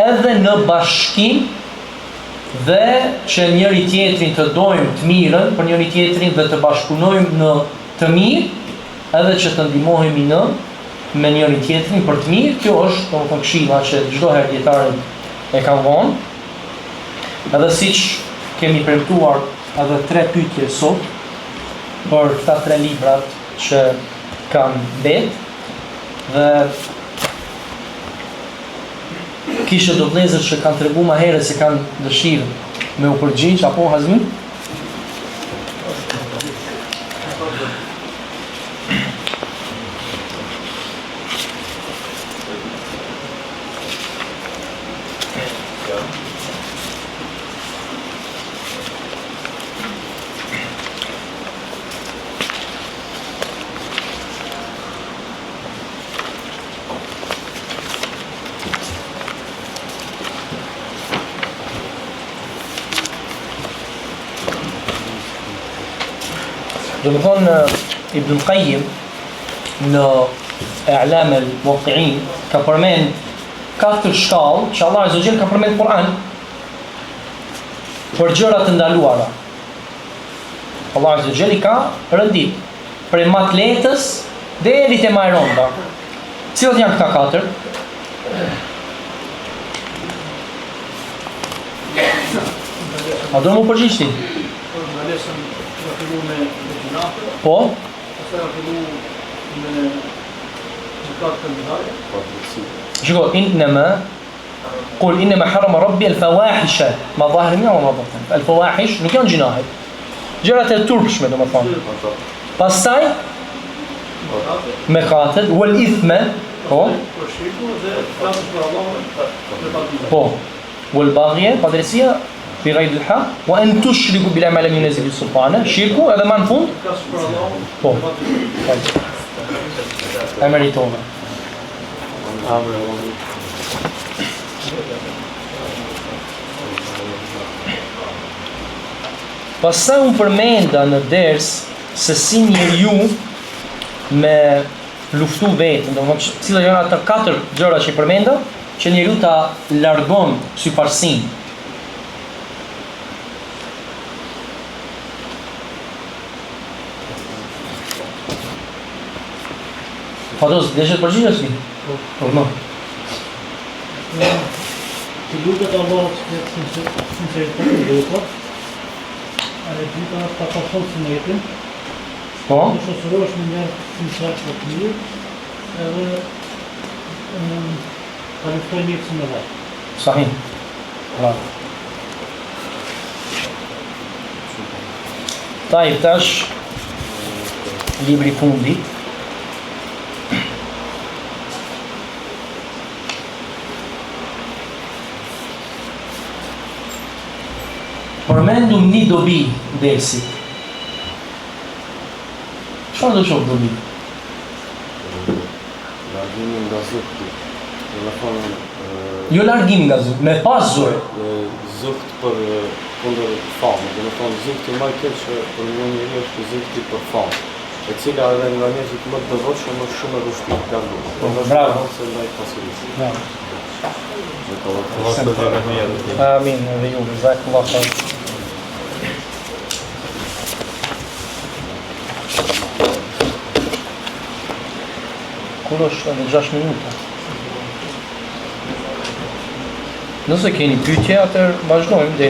edhe në bashkim, dhe që njëri tjetrin të dojmë të mirën për njëri tjetrin dhe të bashkëpunojmë në të mirë, edhe që të ndihmohemi në me njëri tjetrin për të mirë. Kjo është domethënë këshilla që çdo herë dietarët e kanë vënë. Edhe siç kemi premtuar edhe 3 pyetje sot për këta 3 librat që kanë mbetë, dhe kishte do vëllezër që kanë treguar më herët se kanë dëshirë me u përgjigj, apo Hazmi? Do të thonë Ibn Qayyim në I'lam al-Muwaqqi'in ka përmend 4 shkallë që Allah Azza wa Jall ka përmend në Kur'an për gjëra të ndaluara. Allah Azza wa Jall i ka rëndit prej më të lehtës deri te më e rënda. Cilat janë këta 4? A do më përgjigj ti? Po? Shiko, قل إنما حرم ربي الفواحش ما ظاهر منها وما بطن. الفواحش nuk janë gjinahet. Gjërat e turpshme domethënë. Pastaj mëkatet wal ithma, po? Po. Wal baghy, padresia بغير الحق وأن تشركوا بالله ما لم ينزل به سلطانا. Shirku edhe më në fund. Po. E meritova. Pastaj unë përmenda në ders se si njeriu me luftu vetën, domethënë cilat janë ato 4 gjëra që i përmenda, që njeriu ta largon syfarsin. Fatos, deshe të përgjigjesh mi? Po, no.
Të lutet Allah që të sinceritet në vepra, e dyta ta pasoj sunetin,
Po?
të shoqërohesh me njerëz sinqert të mirë, edhe ta luftoj mjekësin me vaj.
Sahih. Bravo. Tajib, tash libri fundit. Përmendum një dobi dersit. Çfarë do të shoh dobi?
Largimi nga zukti.
Jo largim nga zukti, me pas zor.
Zukt për kundër famë. Do të thonë zukti më i keq për një njeri është zukti për famë. E cila edhe nga njerëzit më të devotshëm është shumë e vështirë të largohet.
Bravo.
Se ndaj pasurisë.
Bravo.
Allah
Amin, edhe ju, jazakallahu khair. Kur është edhe 6 minuta. Nëse keni pyetje, atëherë vazhdojmë.